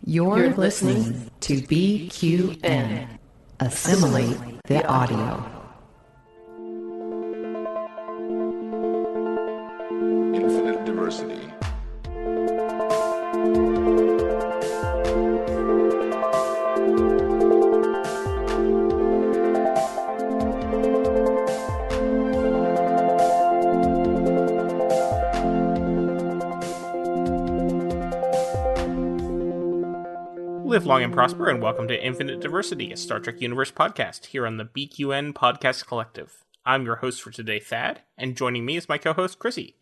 You're listening to BQN. Assimilate the audio. Infinite diversity. Live long and prosper, and welcome to Infinite Diversity, a Star Trek Universe podcast here on the BQN Podcast Collective. I'm your host for today, Thad, and joining me is my co-host, Chrissie.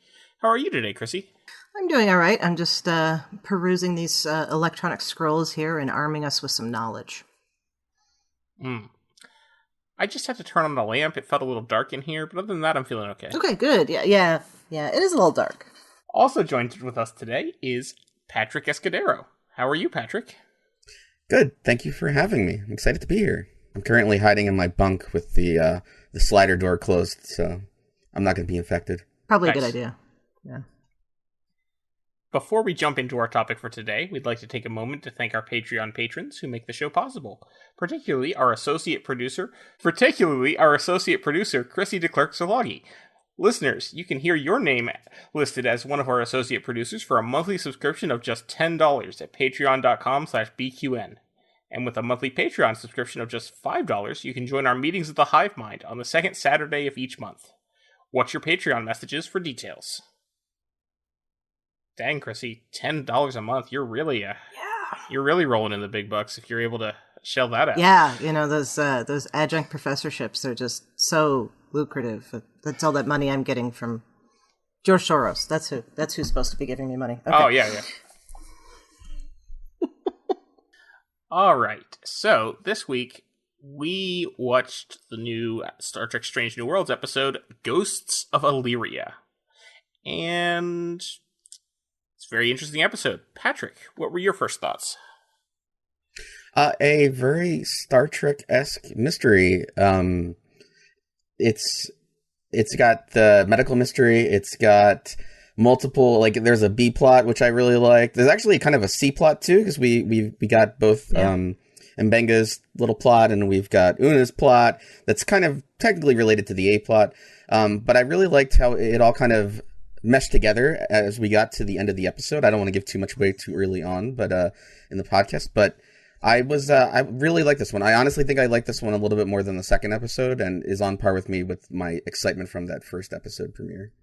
How are you today, Chrissie? I'm doing all right. I'm just perusing these electronic scrolls here and arming us with some knowledge. I just had to turn on the lamp. It felt a little dark in here, but other than that, I'm feeling okay. Okay, good. Yeah. It is a little dark. Also joined with us today is Patrick Escudero. How are you, Patrick? Good. Thank you for having me. I'm excited to be here. I'm currently hiding in my bunk with the slider door closed, so I'm not going to be infected. Probably Nice. a good idea. Yeah. Before we jump into our topic for today, we'd like to take a moment to thank our Patreon patrons who make the show possible, particularly our associate producer, Chrissie De Clerck-Szilagyi. Listeners, you can hear your name listed as one of our associate producers for a monthly subscription of just $10 at patreon.com/BQN. And with a monthly Patreon subscription of just $5, you can join our meetings at the Hive Mind on the second Saturday of each month. Watch your Patreon messages for details. Dang, Chrissie, $10 a month. You're really rolling in the big bucks if you're able to shell that out. Yeah, those adjunct professorships are just so lucrative. That's all that money I'm getting from George Soros. That's who's supposed to be giving me money. Okay. Oh, yeah. All right. So, this week, we watched the new Star Trek Strange New Worlds episode, Ghosts of Illyria. And it's a very interesting episode. Patrick, what were your first thoughts? A very Star Trek-esque mystery. It's got the medical mystery. It's got multiple, there's a B plot, which I really like. There's actually kind of a C plot too, because we got both Mbenga's little plot, and we've got Una's plot that's kind of technically related to the A plot. But I really liked how it all kind of meshed together as we got to the end of the episode. I don't want to give too much away too early on, but in the podcast, but I really like this one. I honestly think I like this one a little bit more than the second episode, and is on par with me with my excitement from that first episode premiere.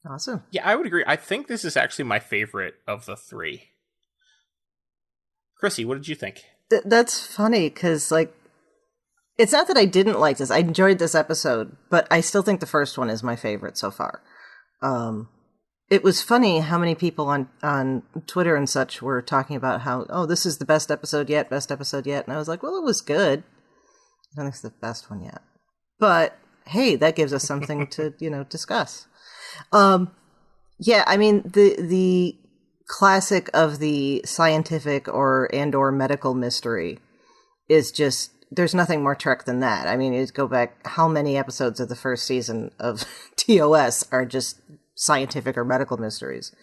Awesome. Yeah, I would agree. I think this is actually my favorite of the three. Chrissie, what did you think? That's funny, because, it's not that I didn't like this. I enjoyed this episode, but I still think the first one is my favorite so far. It was funny how many people on Twitter and such were talking about how, this is the best episode yet. And I was like, well, it was good. I don't think it's the best one yet. But, hey, that gives us something to, discuss. The classic of the scientific or medical mystery is just, there's nothing more Trek than that. I mean, you go back, how many episodes of the first season of TOS are just scientific or medical mysteries?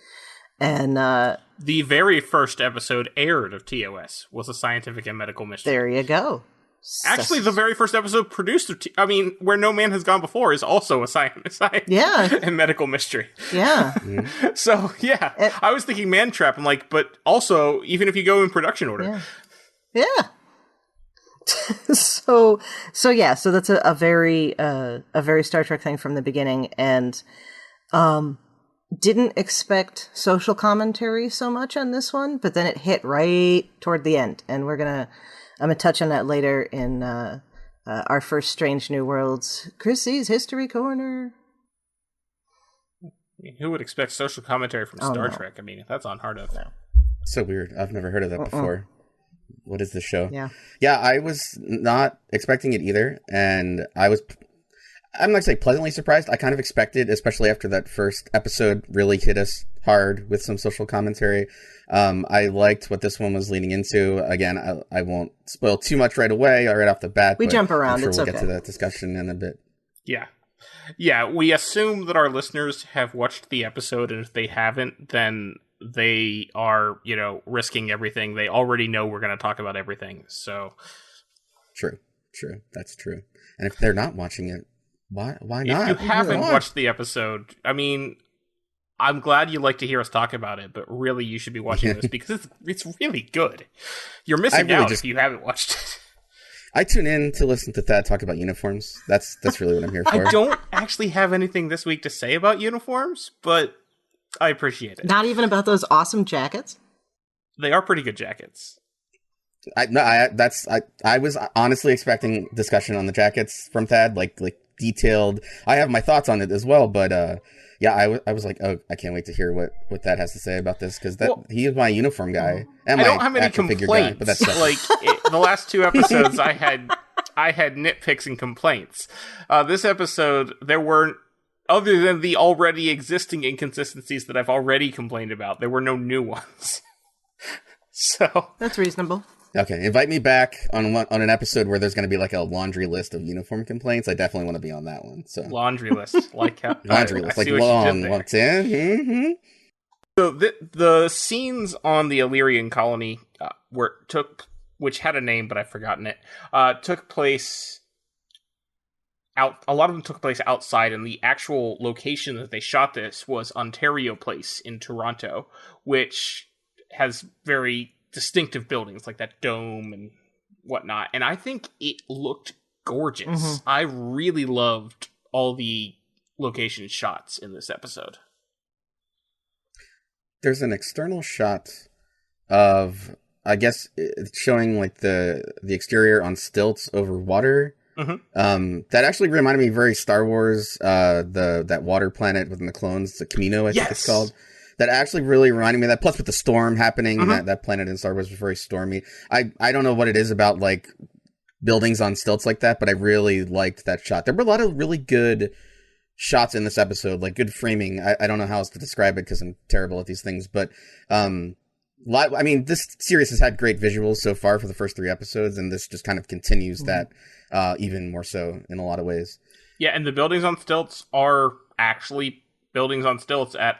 And the very first episode aired of TOS was a scientific and medical mystery. There you go. Actually, the very first episode produced of Where No Man Has Gone Before is also a science and medical mystery. Yeah. So, yeah. I was thinking Man Trap. I'm like, but also, even if you go in production order. Yeah. So that's a very Star Trek thing from the beginning, and didn't expect social commentary so much on this one, but then it hit right toward the end, and I'm gonna touch on that later in our first Strange New Worlds, Chrissie's History Corner. Who would expect social commentary from Star Trek? I mean, that's unheard of. No. So weird. I've never heard of that before. What is this show? Yeah, I was not expecting it either, and I'm not going to say pleasantly surprised. I kind of expected, especially after that first episode really hit us hard with some social commentary. I liked what this one was leading into. Again, I won't spoil too much right away or right off the bat. We jump around. I'm sure it's we'll okay. get to that discussion in a bit. Yeah. Yeah, we assume that our listeners have watched the episode, and if they haven't, then they are, risking everything. They already know we're going to talk about everything. So True. That's true. And if they're not watching it, why not? If you haven't watched the episode, I mean, I'm glad you like to hear us talk about it, but really you should be watching this because it's really good. You're missing out if you haven't watched it. I tune in to listen to Thad talk about uniforms. That's really what I'm here for. I don't actually have anything this week to say about uniforms, but I appreciate it. Not even about those awesome jackets? They are pretty good jackets. I was honestly expecting discussion on the jackets from Thad, like detailed. I have my thoughts on it as well, but I was like, oh, I can't wait to hear what Thad has to say about this because he is my uniform guy. And I don't have any complaints. Guy, but that's the last 2 episodes, I had nitpicks and complaints. This episode, there weren't, other than the already existing inconsistencies that I've already complained about, there were no new ones. So that's reasonable. Okay, invite me back on an episode where there's going to be like a laundry list of uniform complaints. I definitely want to be on that one. So laundry list, like how, laundry list, like long. Mm-hmm. So the scenes on the Illyrian colony which had a name but I've forgotten it, took place out. A lot of them took place outside, and the actual location that they shot this was Ontario Place in Toronto, which has very distinctive buildings like that dome and whatnot, and I think it looked gorgeous. Mm-hmm. I really loved all the location shots in this episode. There's an external shot of, I guess, it's showing like the exterior on stilts over water. Mm-hmm. That actually reminded me very Star Wars, that water planet within the clones, the Camino, I think it's called. That actually really reminded me of that. Plus, with the storm happening, mm-hmm. that planet in Star Wars was very stormy. I don't know what it is about like buildings on stilts like that, but I really liked that shot. There were a lot of really good shots in this episode, like good framing. I don't know how else to describe it because I'm terrible at these things, but I mean, this series has had great visuals so far for the first 3 episodes, and this just kind of continues mm-hmm. that even more so in a lot of ways. Yeah, and the buildings on stilts are actually buildings on stilts at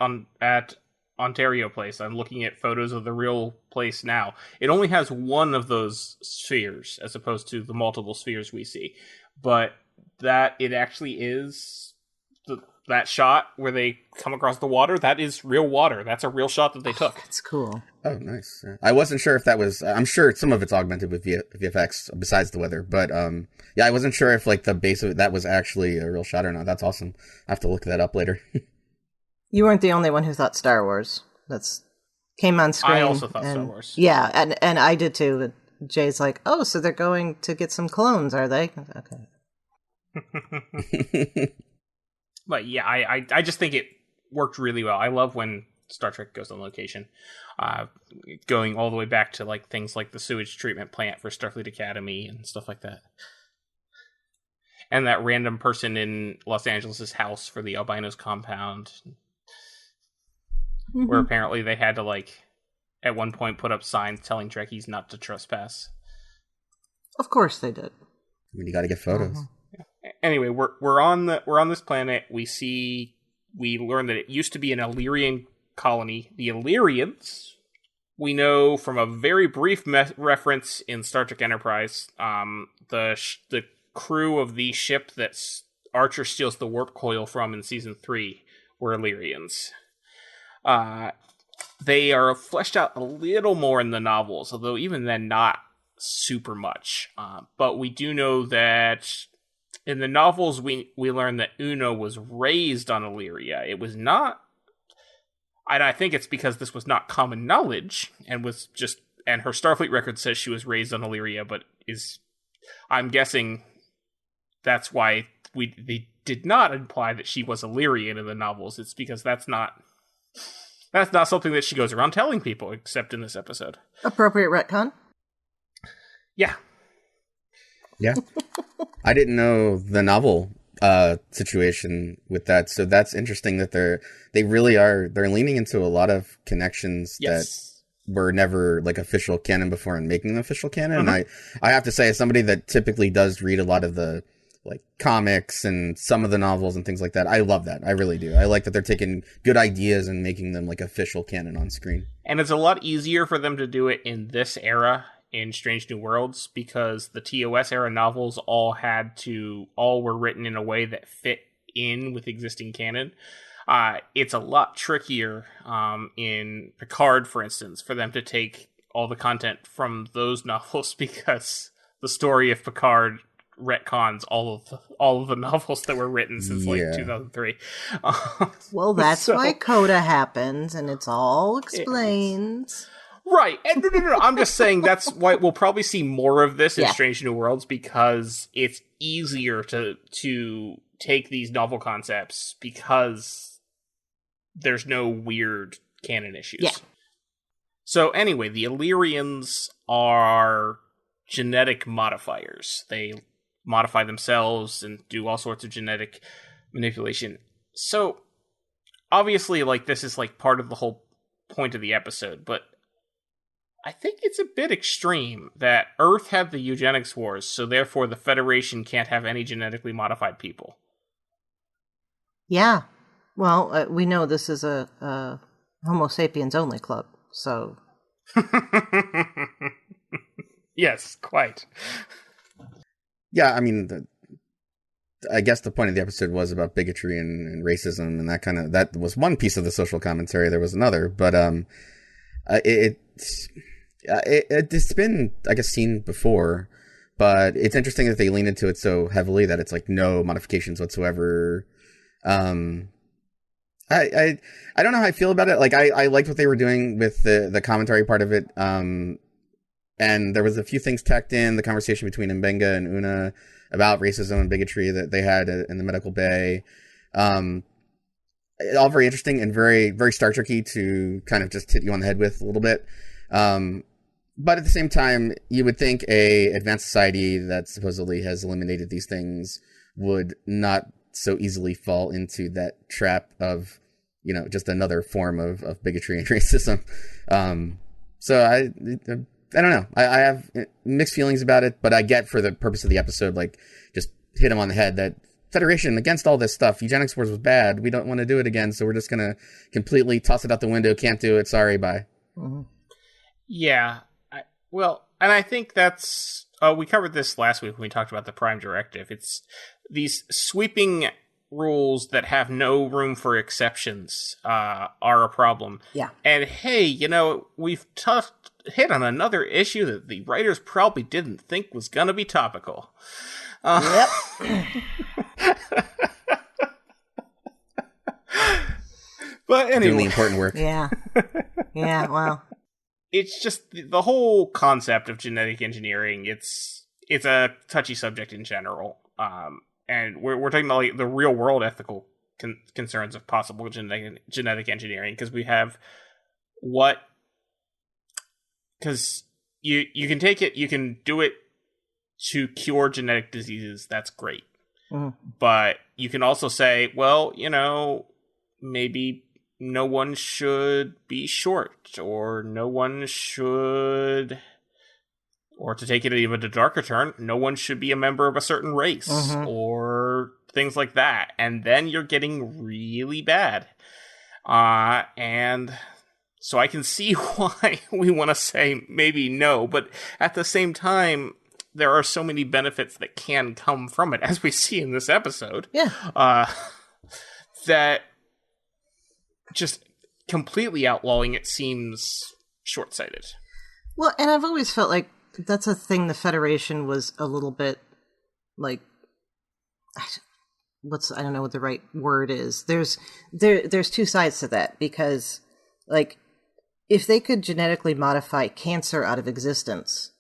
Ontario Place. I'm looking at photos of the real place now. It only has one of those spheres as opposed to the multiple spheres we see. But that it actually is that shot where they come across the water, that is real water. That's a real shot that they took. It's cool. Oh, nice. I wasn't sure if that was, I'm sure some of it's augmented with VFX besides the weather, but I wasn't sure if like the base of it, that was actually a real shot or not. That's awesome. I have to look that up later. You weren't the only one who thought Star Wars. Came on screen. I also thought Star Wars. Yeah, and I did too. Jay's like, oh, so they're going to get some clones, are they? Okay. But yeah, I just think it worked really well. I love when Star Trek goes on location. Going all the way back to like things like the sewage treatment plant for Starfleet Academy and stuff like that. And that random person in Los Angeles' house for the albinos compound. Mm-hmm. Where apparently they had to, like, at one point put up signs telling Trekkies not to trespass. Of course they did. I mean, you gotta get photos. Yeah. Anyway, we're on this planet. We learn that it used to be an Illyrian colony. The Illyrians, we know from a very brief reference in Star Trek Enterprise, the crew of the ship that Archer steals the warp coil from in season 3 were Illyrians. They are fleshed out a little more in the novels, although even then not super much. But we do know that in the novels we learn that Uno was raised on Illyria. It was not, and I think it's because this was not common knowledge, and her Starfleet record says she was raised on Illyria, but I'm guessing that's why they did not imply that she was Illyrian in the novels. It's because that's not something that she goes around telling people, except in this episode. Appropriate retcon? Yeah. Yeah. I didn't know the novel situation with that, so that's interesting that they're leaning into a lot of connections that were never like official canon before and making them official canon. Mm-hmm. And I have to say, as somebody that typically does read a lot of the like comics and some of the novels and things like that. I love that. I really do. I like that they're taking good ideas and making them like official canon on screen. And it's a lot easier for them to do it in this era in Strange New Worlds, because the TOS era novels all were written in a way that fit in with existing canon. It's a lot trickier in Picard, for instance, for them to take all the content from those novels, because the story of Picard retcons all of the novels that were written since 2003. Well, that's why Coda happens, and it's all explained. Right. And no. I'm just saying that's why we'll probably see more of this in Strange New Worlds, because it's easier to take these novel concepts because there's no weird canon issues. Yeah. So anyway, the Illyrians are genetic modifiers. They modify themselves and do all sorts of genetic manipulation. So obviously, like, this is like part of the whole point of the episode, but I think it's a bit extreme that Earth had the eugenics wars, so therefore the Federation can't have any genetically modified people. Yeah. Well, we know this is a Homo sapiens only club, so... Yes, quite. Yeah, I mean, I guess the point of the episode was about bigotry and racism, and that was one piece of the social commentary. There was another, but it's been, I guess, seen before, but it's interesting that they lean into it so heavily that it's like no modifications whatsoever. I don't know how I feel about it. Like, I liked what they were doing with the commentary part of it. And there was a few things tacked in the conversation between Mbenga and Una about racism and bigotry that they had in the medical bay. All very interesting and very, very Star Trek-y to kind of just hit you on the head with a little bit. But at the same time, you would think a advanced society that supposedly has eliminated these things would not so easily fall into that trap of, just another form of bigotry and racism. So I don't know. I have mixed feelings about it, but I get, for the purpose of the episode, like, just hit him on the head that Federation against all this stuff. Eugenics wars was bad. We don't want to do it again, so we're just going to completely toss it out the window. Can't do it. Sorry, bye. Mm-hmm. Yeah. And I think that's... we covered this last week when we talked about the Prime Directive. It's these sweeping rules that have no room for exceptions are a problem. Yeah. And hey, we've hit on another issue that the writers probably didn't think was going to be topical. Yep. But anyway. Doing the important work. Yeah. Yeah, well. It's just the whole concept of genetic engineering. It's a touchy subject in general. And we're talking about like the real world ethical concerns of possible genetic engineering, because we have because you can take it, you can do it to cure genetic diseases. That's great. Mm-hmm. But you can also say, well, maybe no one should be short, or no one should, or to take it even a darker turn, no one should be a member of a certain race, mm-hmm. or things like that. And then you're getting really bad. And so I can see why we want to say maybe no, but at the same time, there are so many benefits that can come from it, as we see in this episode. Yeah. That just completely outlawing it seems short-sighted. Well, and I've always felt like that's a thing the Federation was a little bit like, I don't know what the right word is. There's two sides to that, because like, if they could genetically modify cancer out of existence,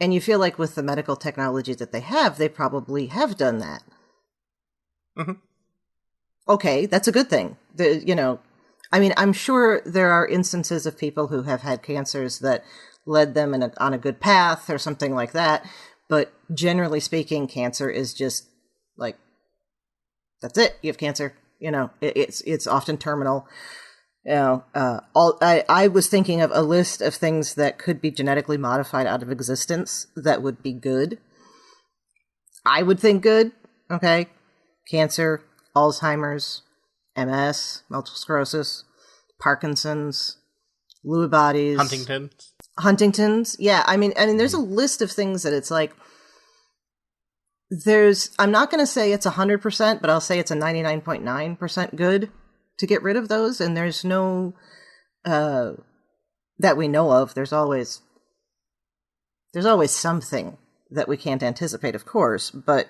and you feel like with the medical technology that they probably have done that. Mm-hmm. Okay, that's a good thing. I'm sure there are instances of people who have had cancers that led them on a good path or something like that. But generally speaking, cancer is just like, that's it. You have cancer. It's often terminal. I was thinking of a list of things that could be genetically modified out of existence that would be good. I would think good. Okay? Cancer, Alzheimer's, MS, multiple sclerosis, Parkinson's, Lewy bodies. Huntington's. Yeah, I mean, there's a list of things that it's like, I'm not going to say it's 100%, but I'll say it's a 99.9% good to get rid of those. And there's no, that we know of, there's always something that we can't anticipate, of course, but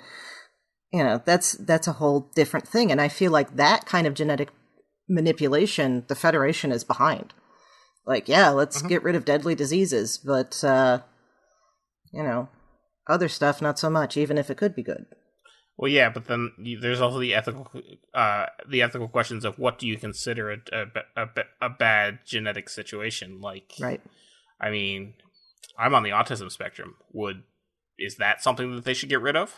that's a whole different thing. And I feel like that kind of genetic manipulation, the Federation is behind. Like, yeah, let's get rid of deadly diseases, but, other stuff, not so much, even if it could be good. Well, yeah, but then there's also the ethical questions of what do you consider a bad genetic situation? Like, right. I mean, I'm on the autism spectrum. Is that something that they should get rid of?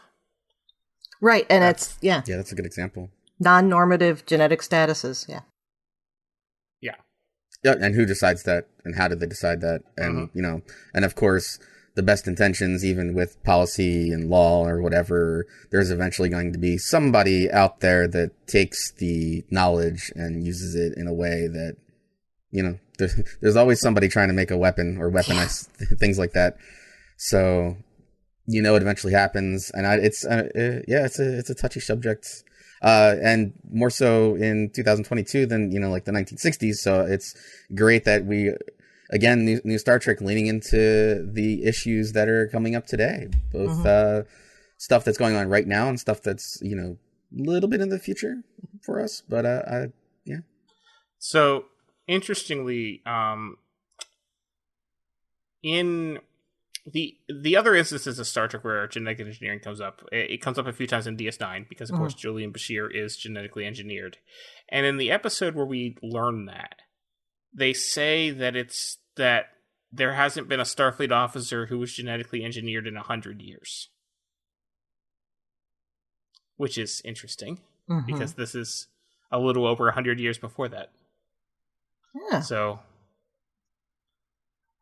Right, and Yeah, that's a good example. Non-normative genetic statuses, yeah. Yeah, and who decides that, and how did they decide that? And, and of course, the best intentions, even with policy and law or whatever, there's eventually going to be somebody out there that takes the knowledge and uses it in a way that, there's always somebody trying to make a weapon or weaponize things like that. So, it eventually happens, and it's a touchy subject. And more so in 2022 than, like the 1960s. So it's great that we, again, new Star Trek leaning into the issues that are coming up today, both, stuff that's going on right now and stuff that's, a little bit in the future for us. But, yeah. So interestingly, in the other instances of Star Trek where genetic engineering comes up, it comes up a few times in DS9 because, of course, Julian Bashir is genetically engineered. And in the episode where we learn that, they say that there hasn't been a Starfleet officer who was genetically engineered in 100 years. Which is interesting, because this is a little over 100 years before that. Yeah. So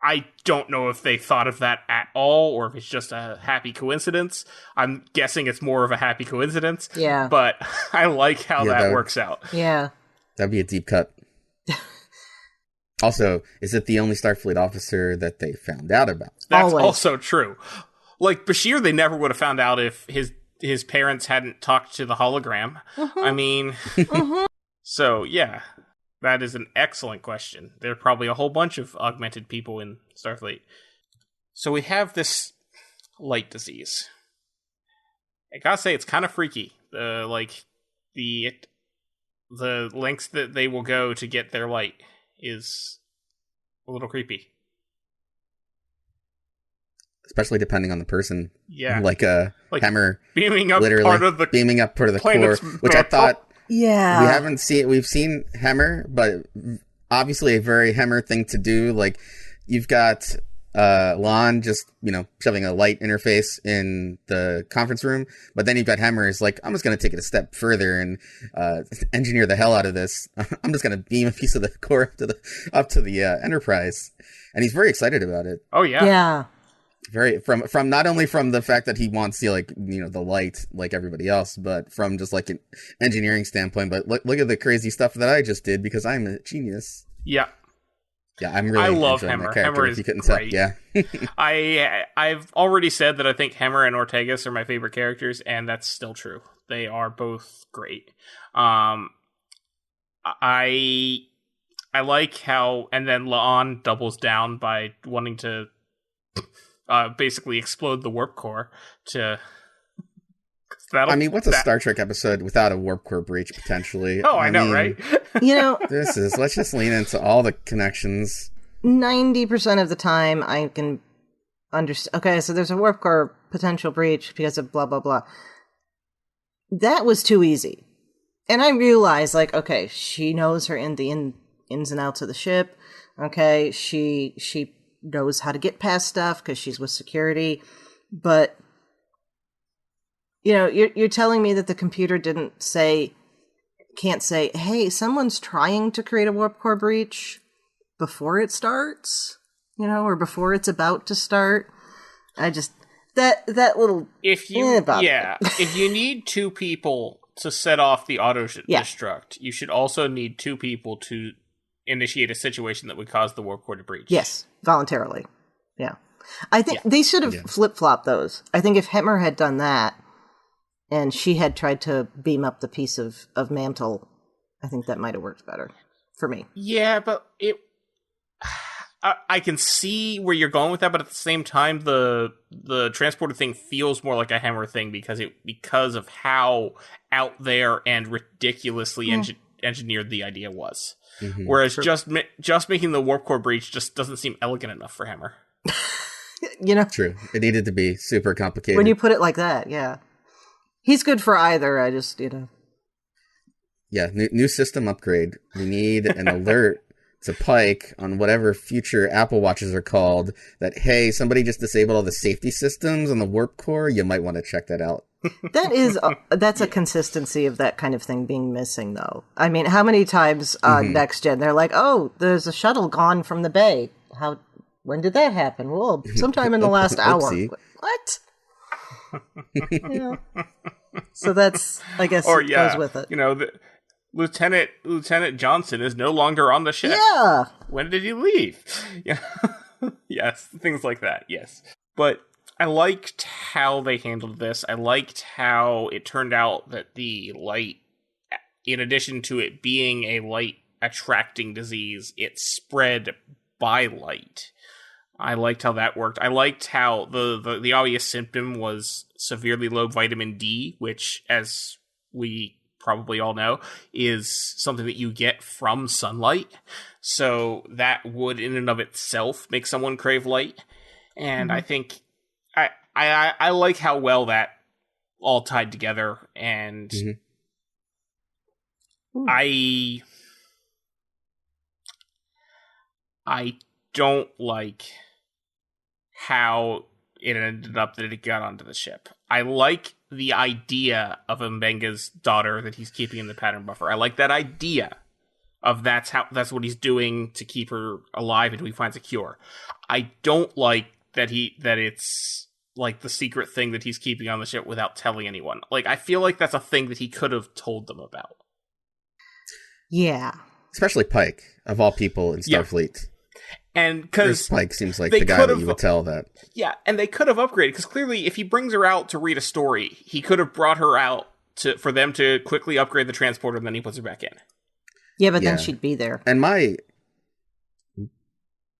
I don't know if they thought of that at all, or if it's just a happy coincidence. I'm guessing it's more of a happy coincidence. Yeah. But I like how that works out. Yeah. That'd be a deep cut. Also, is it the only Starfleet officer that they found out about? That's also true. Like, Bashir, they never would have found out if his parents hadn't talked to the hologram. I mean, so, yeah. That is an excellent question. There are probably a whole bunch of augmented people in Starfleet. So we have this light disease. I gotta say, it's kind of freaky. The lengths that they will go to get their light is a little creepy. Especially depending on the person. Yeah. Like Hammer beaming up literally part of the core, which I thought... Yeah. We've seen Hammer, but obviously a very Hammer thing to do. Like, you've got Lon just, shoving a light interface in the conference room, but then you've got Hammer's like, I'm just going to take it a step further and engineer the hell out of this. I'm just going to beam a piece of the core up to the Enterprise. And he's very excited about it. Oh, yeah. Yeah. Very from not only from the fact that he wants the the light like everybody else, but from just like an engineering standpoint. But look at the crazy stuff that I just did because I'm a genius. Yeah, I'm really. I love enjoying Hammer. that character, Hammer if is you couldn't great. tell. Yeah, I've already said that I think Hammer and Ortegas are my favorite characters, and that's still true. They are both great. I like how, and then La'an doubles down by wanting to. Basically explode the warp core to... what's a Star Trek episode without a warp core breach, potentially? Oh, I know, right? Let's just lean into all the connections. 90% of the time, I can understand... Okay, so there's a warp core potential breach because of blah, blah, blah. That was too easy. And I realized, okay, she knows her ins and outs of the ship. Okay, she knows how to get past stuff because she's with security, but you're telling me that the computer can't say, hey, someone's trying to create a warp core breach before it starts, or before it's about to start. That that little. If you need two people to set off the auto-destruct, you should also need two people to initiate a situation that would cause the warp core to breach. Yes, voluntarily. Yeah. I think they should have flip-flopped those. I think if Hemmer had done that, and she had tried to beam up the piece of mantle, I think that might have worked better for me. Yeah, but I can see where you're going with that, but at the same time, the transporter thing feels more like a Hemmer thing because of how out there and ridiculously engineered the idea was. Mm-hmm. Whereas just making the warp core breach just doesn't seem elegant enough for Hemmer. True. It needed to be super complicated. When you put it like that, yeah. He's good for either. I just, Yeah, new system upgrade. We need an alert to Pike on whatever future Apple Watches are called that, hey, somebody just disabled all the safety systems on the warp core. You might want to check that out. That's a consistency of that kind of thing being missing, though. I mean, how many times on Next Gen they're like, oh, there's a shuttle gone from the bay. When did that happen? Well, sometime in the last hour. What? So that's, I guess, goes with it. Lieutenant Johnson is no longer on the ship. Yeah. When did he leave? Yeah. Yes, things like that. Yes. But I liked how they handled this. I liked how it turned out that the light, in addition to it being a light attracting disease, it spread by light. I liked how that worked. I liked how the obvious symptom was severely low vitamin D, which, as we probably all know, is something that you get from sunlight. So that would, in and of itself, make someone crave light. And I think I like how well that all tied together. And I don't like how it ended up that it got onto the ship. I like the idea of Mbenga's daughter that he's keeping in the pattern buffer. I like that idea of that's what he's doing to keep her alive until he finds a cure. I don't like that it's like the secret thing that he's keeping on the ship without telling anyone. Like, I feel like that's a thing that he could have told them about. Yeah. Especially Pike, of all people in Starfleet. Yeah. And because Pike seems like the guy that you would tell that. Yeah, and they could have upgraded, because clearly if he brings her out to read a story, he could have brought her out for them to quickly upgrade the transporter, and then he puts her back in. Yeah, but then she'd be there. And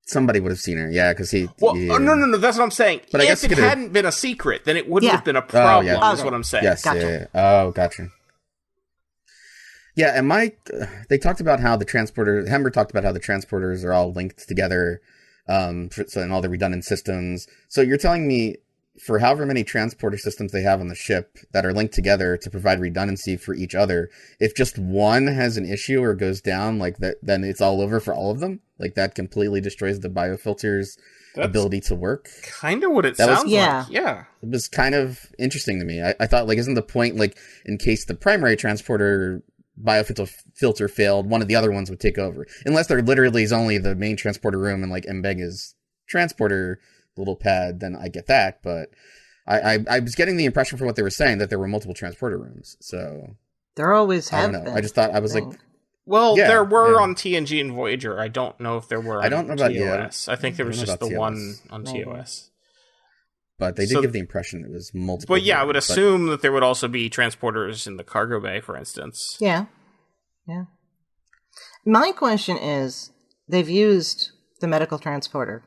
somebody would have seen her, because he... Well, no, that's what I'm saying. But if it hadn't been a secret, then it wouldn't have been a problem, is what I'm saying. Yes, gotcha. Oh, gotcha. Yeah, and they talked about how Hemmer talked about how the transporters are all linked together, and all the redundant systems. So you're telling me, for however many transporter systems they have on the ship that are linked together to provide redundancy for each other, if just one has an issue or goes down, like that, then it's all over for all of them? Like, that completely destroys the biofilter's ability to work? Kind of what it sounds like. Yeah. It was kind of interesting to me. I thought, like, isn't the point, like, in case the primary transporter biofilter failed, one of the other ones would take over, unless there literally is only the main transporter room and like Mbenga's transporter little pad. Then I get that, but I was getting the impression from what they were saying that there were multiple transporter rooms. So there always have been. I just thought I was like, well, there were on TNG and Voyager. I don't know if there were. I don't know about TOS. I think there was just the TOS. One on TOS. But they did give the impression it was multiple. But yeah, I would assume that there would also be transporters in the cargo bay, for instance. Yeah. My question is, they've used the medical transporter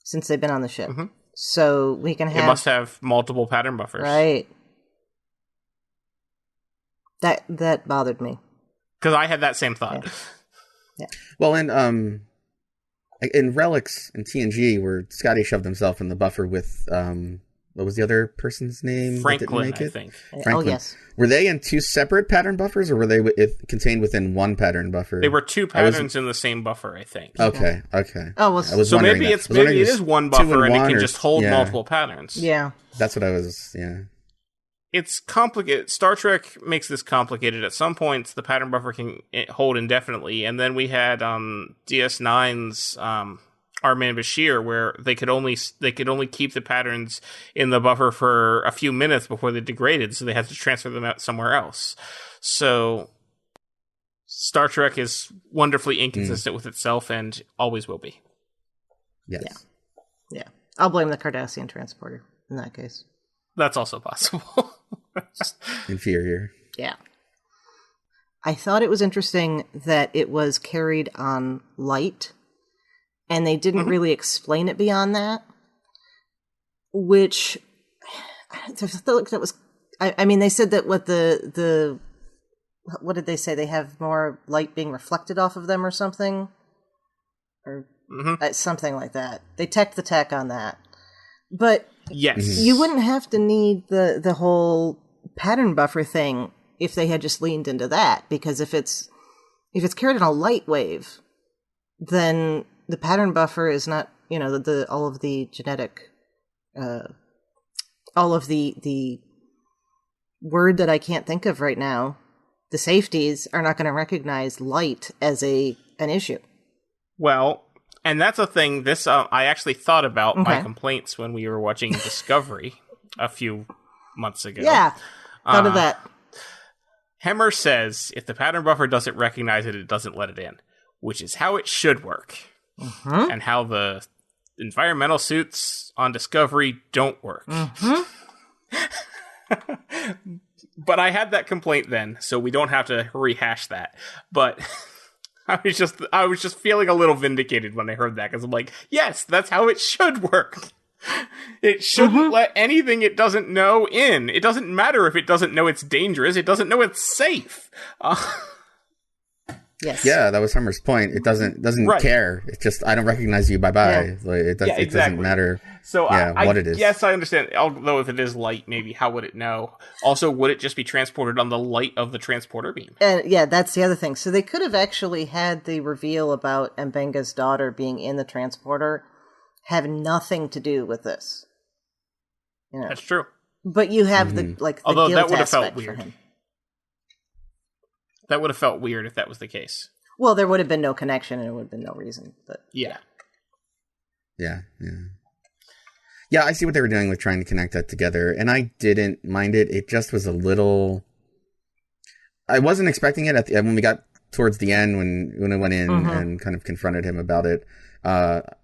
since they've been on the ship. Mm-hmm. So we can have... It must have multiple pattern buffers. Right. That bothered me. Because I had that same thought. Yeah. Well, in Relics and TNG, where Scotty shoved himself in the buffer with, what was the other person's name? Franklin, I think. Franklin. Oh, yes. Were they in two separate pattern buffers, or were they contained within one pattern buffer? They were two patterns in the same buffer, I think. Okay. Oh, well, so maybe it is one buffer and it can just hold multiple patterns. Yeah. That's what I was, It's complicated. Star Trek makes this complicated. At some points, the pattern buffer can hold indefinitely, and then we had DS9's Armin Bashir, where they could only keep the patterns in the buffer for a few minutes before they degraded, so they had to transfer them out somewhere else. So Star Trek is wonderfully inconsistent with itself and always will be. Yes. Yeah. I'll blame the Cardassian transporter in that case. That's also possible. Inferior. Yeah. I thought it was interesting that it was carried on light, and they didn't really explain it beyond that, which I felt like that was, I mean, they said that what did they say? They have more light being reflected off of them or something? Or something like that. They teched the tech on that. But yes, you wouldn't have to need the whole pattern buffer thing if they had just leaned into that, because if it's carried on a light wave, then the pattern buffer is not, all of the genetic, all of the word that I can't think of right now, the safeties are not going to recognize light as an issue. Well, and that's a thing. This I actually thought about my complaints when we were watching Discovery a few months ago. Yeah, thought of that. Hemmer says if the pattern buffer doesn't recognize it, it doesn't let it in, which is how it should work, and how the environmental suits on Discovery don't work. But I had that complaint then, so we don't have to rehash that. But I was just feeling a little vindicated when I heard that, because I'm like, yes, that's how it should work. It shouldn't let anything it doesn't know in. It doesn't matter if it doesn't know it's dangerous. It doesn't know it's safe. Yes. Yeah, that was Hummer's point. It doesn't care. It's just, I don't recognize you. Bye bye. Yeah. Like, it doesn't matter. So what it is. Yes, I understand. Although if it is light, maybe how would it know? Also, would it just be transported on the light of the transporter beam? Yeah, that's the other thing. So they could have actually had the reveal about Mbenga's daughter being in the transporter have nothing to do with this. That's true. But you have the Although guilt that would have felt aspect for weird. him. That would have felt weird if that was the case. Well, there would have been no connection and there would have been no reason. But Yeah, I see what they were doing with trying to connect that together, and I didn't mind it. It just was a little... I wasn't expecting it when we got towards the end, when I went in and kind of confronted him about it.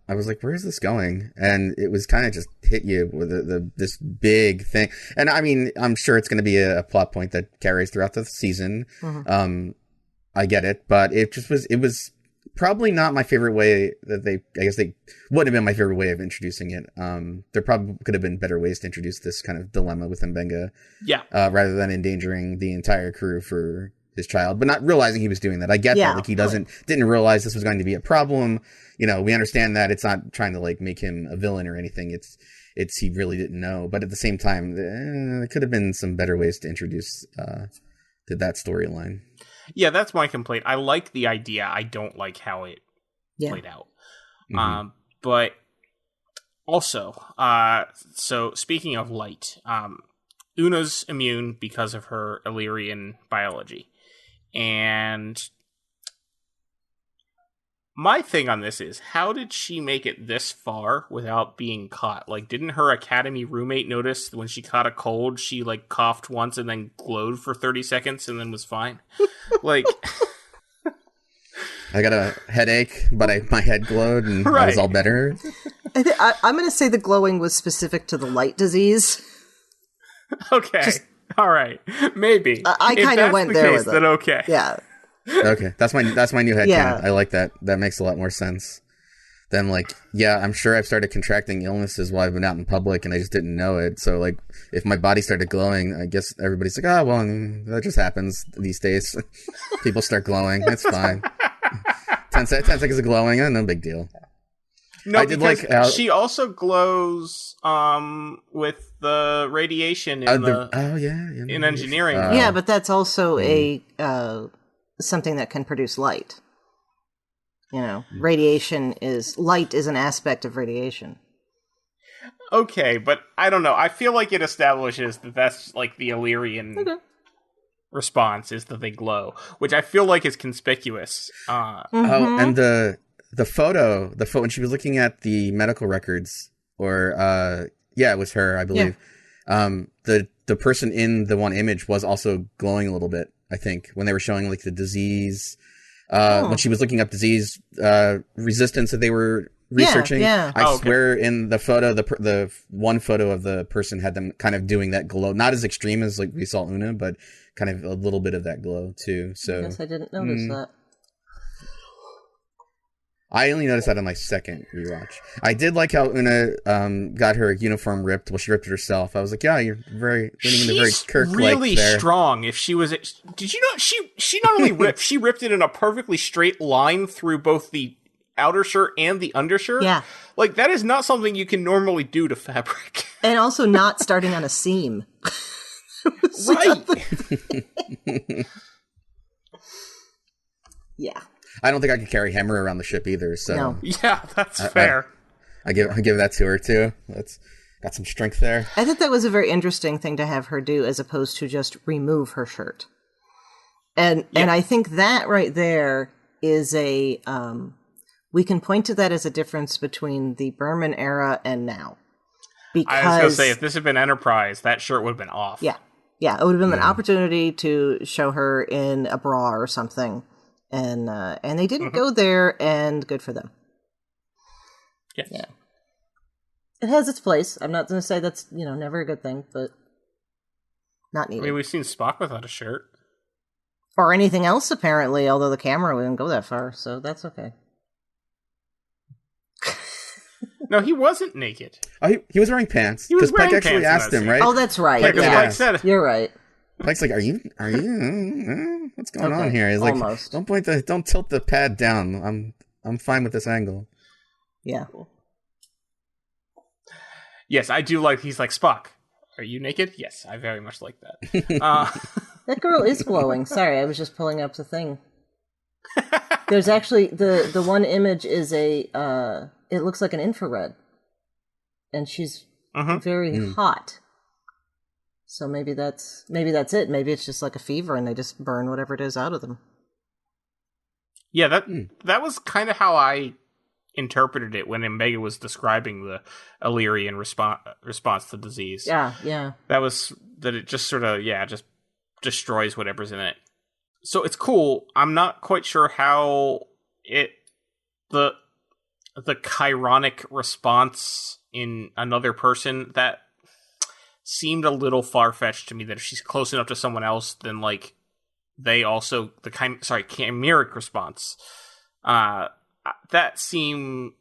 I was like, where is this going? And it was kind of just hit you with this big thing. And I mean, I'm sure it's going to be a plot point that carries throughout the season. I get it, but it was probably not my favorite way that I guess they wouldn't have been my favorite way of introducing it. There probably could have been better ways to introduce this kind of dilemma with Mbenga. Yeah. Rather than endangering the entire crew for his child, but not realizing he was doing that. I get that. Like, he didn't realize this was going to be a problem. We understand that it's not trying to make him a villain or anything. It's he really didn't know. But at the same time, there could have been some better ways to introduce to that storyline. Yeah, that's my complaint. I like the idea. I don't like how it played out. But also, so speaking of light, Una's immune because of her Illyrian biology. And my thing on this is, how did she make it this far without being caught? Like, didn't her academy roommate notice when she caught a cold, she coughed once and then glowed for 30 seconds and then was fine? I got a headache, but my head glowed and I was all better. I'm going to say the glowing was specific to the light disease. Okay. All right. Maybe. I kind of went there with it. Then okay. Yeah. Okay. That's my new headcanon. Yeah. I like that. That makes a lot more sense. Then I'm sure I've started contracting illnesses while I've been out in public and I just didn't know it. So if my body started glowing, I guess everybody's like, oh, well, that just happens these days. People start glowing. It's fine. 10 seconds of glowing. No big deal. No, because she also glows with the radiation in in engineering. Yeah, but that's also a something that can produce light. Radiation light is an aspect of radiation. Okay, but I don't know. I feel like it establishes that that's the Illyrian response is that they glow, which I feel like is conspicuous. Oh, and photo when she was looking at the medical records, or it was her, I believe. Yeah. The person in the one image was also glowing a little bit, I think, when they were showing like the disease, when she was looking up disease resistance that they were researching. Yeah. I swear in the photo, the one photo of the person had them kind of doing that glow, not as extreme as like we saw Una, but kind of a little bit of that glow too. So I guess I didn't notice that. I only noticed that on my second rewatch. I did like how Una got her uniform ripped. Well, she ripped it herself. I was like, yeah, you're very leaning into very Kirk-like really there. Strong. If she was, did you know she not only ripped, she ripped it in a perfectly straight line through both the outer shirt and the undershirt. Yeah, like that is not something you can normally do to fabric. And also not starting on a seam. Right. Yeah. I don't think I could carry hammer around the ship either. So No. Yeah, that's fair. I give that to her too. That's got some strength there. I thought that was a very interesting thing to have her do, as opposed to just remove her shirt. And I think that right there is a we can point to that as a difference between the Berman era and now. Because I was going to say, if this had been Enterprise, that shirt would have been off. Yeah, it would have been an opportunity to show her in a bra or something. And they didn't go there, and good for them. Yes. Yeah. It has its place. I'm not going to say that's, never a good thing, but not needed. I mean, we've seen Spock without a shirt. Or anything else, apparently, although the camera wouldn't go that far, so that's okay. No, he wasn't naked. Oh, he was wearing pants. He was wearing Pike actually pants asked him, right? Oh, that's right. Yeah, because Pike said it. You're right. Pike's like, are you? What's going on here? He's like, almost. Don't tilt the pad down. I'm fine with this angle. Yeah. Yes, I do like. He's like, Spock, are you naked? Yes, I very much like that. That girl is glowing. Sorry, I was just pulling up the thing. There's actually the one image is a. It looks like an infrared, and she's very hot. So maybe that's it. Maybe it's just like a fever, and they just burn whatever it is out of them. Yeah, that was kind of how I interpreted it when Omega was describing the Illyrian response to disease. Yeah. That was that it just sort of just destroys whatever's in it. So it's cool. I'm not quite sure how the chironic response in another person that seemed a little far-fetched to me, that if she's close enough to someone else, then like they also chimeric response that seemed.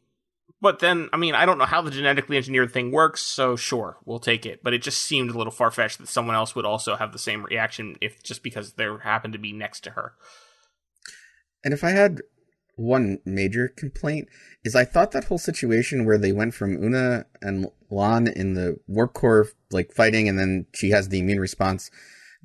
But then, I mean, I don't know how the genetically engineered thing works, so sure, we'll take it. But it just seemed a little far-fetched that someone else would also have the same reaction just because they happened to be next to her. And if I had one major complaint, is I thought that whole situation where they went from Una and Lon in the warp core like fighting, and then she has the immune response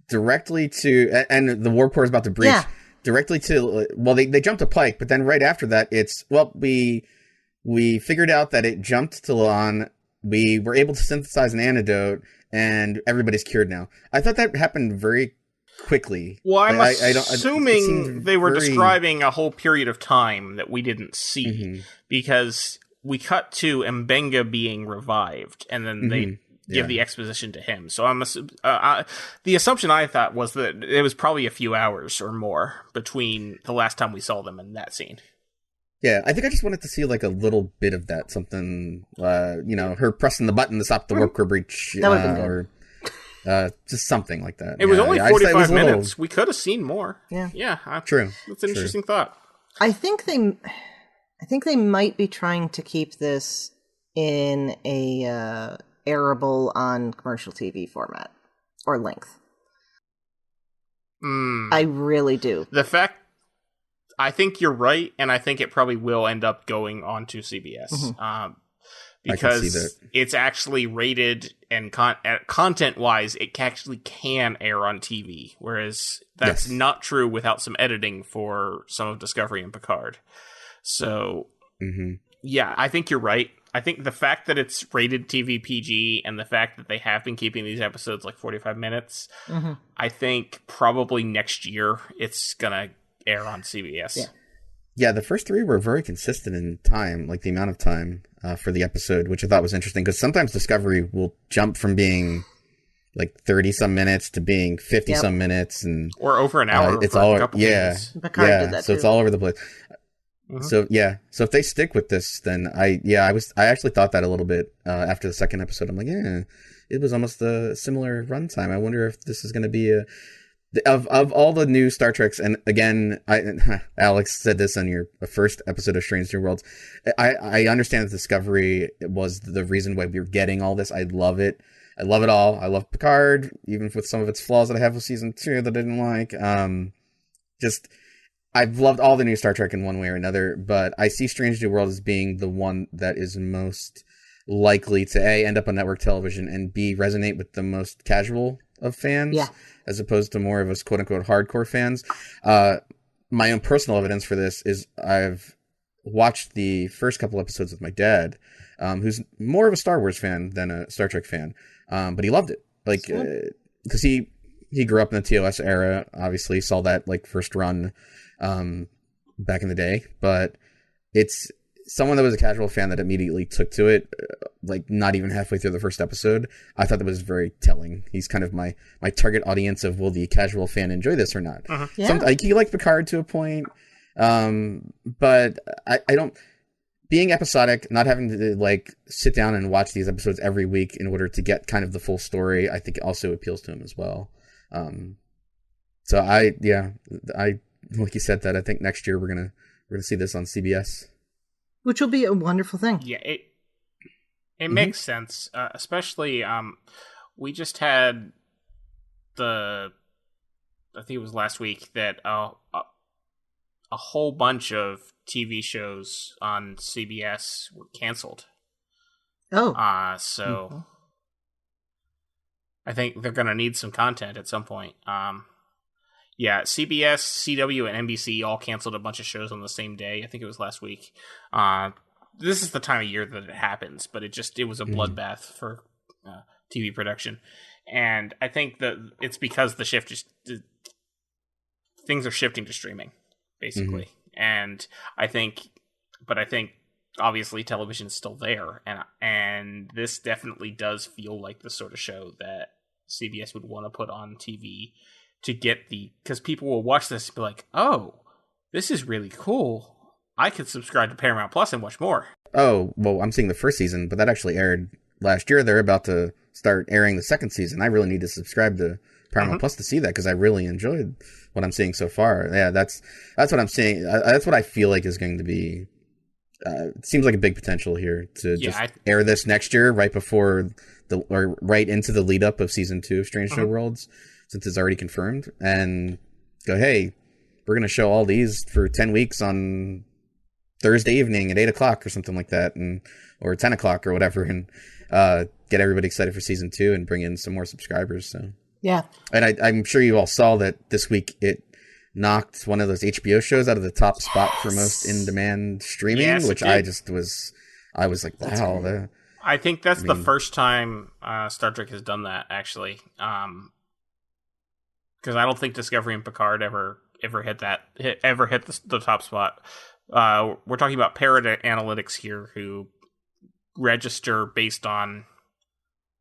directly to, and the warp core is about to breach, directly to, well, they jumped to Pike, but then right after that, it's, well, we figured out that it jumped to Lon, we were able to synthesize an antidote, and everybody's cured now. I thought that happened very quickly. Well, I'm assuming they were describing a whole period of time that we didn't see, because we cut to Mbenga being revived, and then they give the exposition to him. So the assumption I thought was that it was probably a few hours or more between the last time we saw them and that scene. Yeah, I think I just wanted to see like a little bit of that, something, her pressing the button to stop the warp core breach, or just something like that. It was only 45 minutes. We could have seen more. Yeah, true. That's an interesting thought. I think they might be trying to keep this in a airable on commercial TV format or length. I really do. I think you're right, and I think it probably will end up going onto CBS. Because it's actually rated, and content-wise, it actually can air on TV, whereas that's not true without some editing for some of Discovery and Picard. So, yeah, I think you're right. I think the fact that it's rated TV PG and the fact that they have been keeping these episodes like 45 minutes, I think probably next year it's going to air on CBS. Yeah. Yeah, the first three were very consistent in time, like the amount of time for the episode, which I thought was interesting because sometimes Discovery will jump from being like 30 some minutes to being 50 some minutes, and or over an hour. It's for all a couple days. Picard did that so too. it's all over the place. Mm-hmm. So if they stick with this, then I actually thought that a little bit after the second episode. I'm like, it was almost a similar runtime. I wonder if this is going to be of all the new Star Treks. And again, Alex said this on your first episode of Strange New Worlds. I understand that Discovery was the reason why we were getting all this. I love it. I love it all. I love Picard, even with some of its flaws that I have with season 2 that I didn't like. I've loved all the new Star Trek in one way or another, but I see Strange New World as being the one that is most likely to A, end up on network television, and B, resonate with the most casual of fans, as opposed to more of us quote-unquote hardcore fans. My own personal evidence for this is I've watched the first couple episodes with my dad, who's more of a Star Wars fan than a Star Trek fan, but he loved it. Like, because he grew up in the TOS era, obviously saw that like first run back in the day, but it's someone that was a casual fan that immediately took to it, like not even halfway through the first episode. I thought that was very telling. He's kind of my target audience of, will the casual fan enjoy this or not? Like, he liked Picard to a point, but I don't, being episodic, not having to like sit down and watch these episodes every week in order to get kind of the full story, I think also appeals to him as well. So I like you said, that I think next year we're gonna see this on CBS, which will be a wonderful thing. Yeah, it makes sense, especially we just had I think it was last week that a whole bunch of TV shows on CBS were canceled. So I think they're gonna need some content at some point. CBS, CW, and NBC all canceled a bunch of shows on the same day. I think it was last week. This is the time of year that it happens, but it was a bloodbath for TV production. And I think that it's because things are shifting to streaming, basically. And I think obviously television's still there, and this definitely does feel like the sort of show that CBS would want to put on TV to get because people will watch this and be like, oh, this is really cool. I could subscribe to Paramount Plus and watch more. Oh, well, I'm seeing the first season, but that actually aired last year. They're about to start airing the second season. I really need to subscribe to Paramount Plus to see that, because I really enjoyed what I'm seeing so far. Yeah, that's what I'm seeing. That's what I feel like is going to be. It seems like a big potential here to air this next year, right before or right into the lead up of season 2 of Strange New Worlds, since it's already confirmed, and go, hey, we're going to show all these for 10 weeks on Thursday evening at 8 o'clock or something like that, or 10 o'clock or whatever, and get everybody excited for season 2 and bring in some more subscribers. So yeah, and I'm sure you all saw that this week it knocked one of those HBO shows out of the top spot for most in-demand streaming, which I was like, wow. I think that's the first time Star Trek has done that, actually. Because I don't think Discovery and Picard ever hit the top spot. We're talking about Parrot Analytics here, who register based on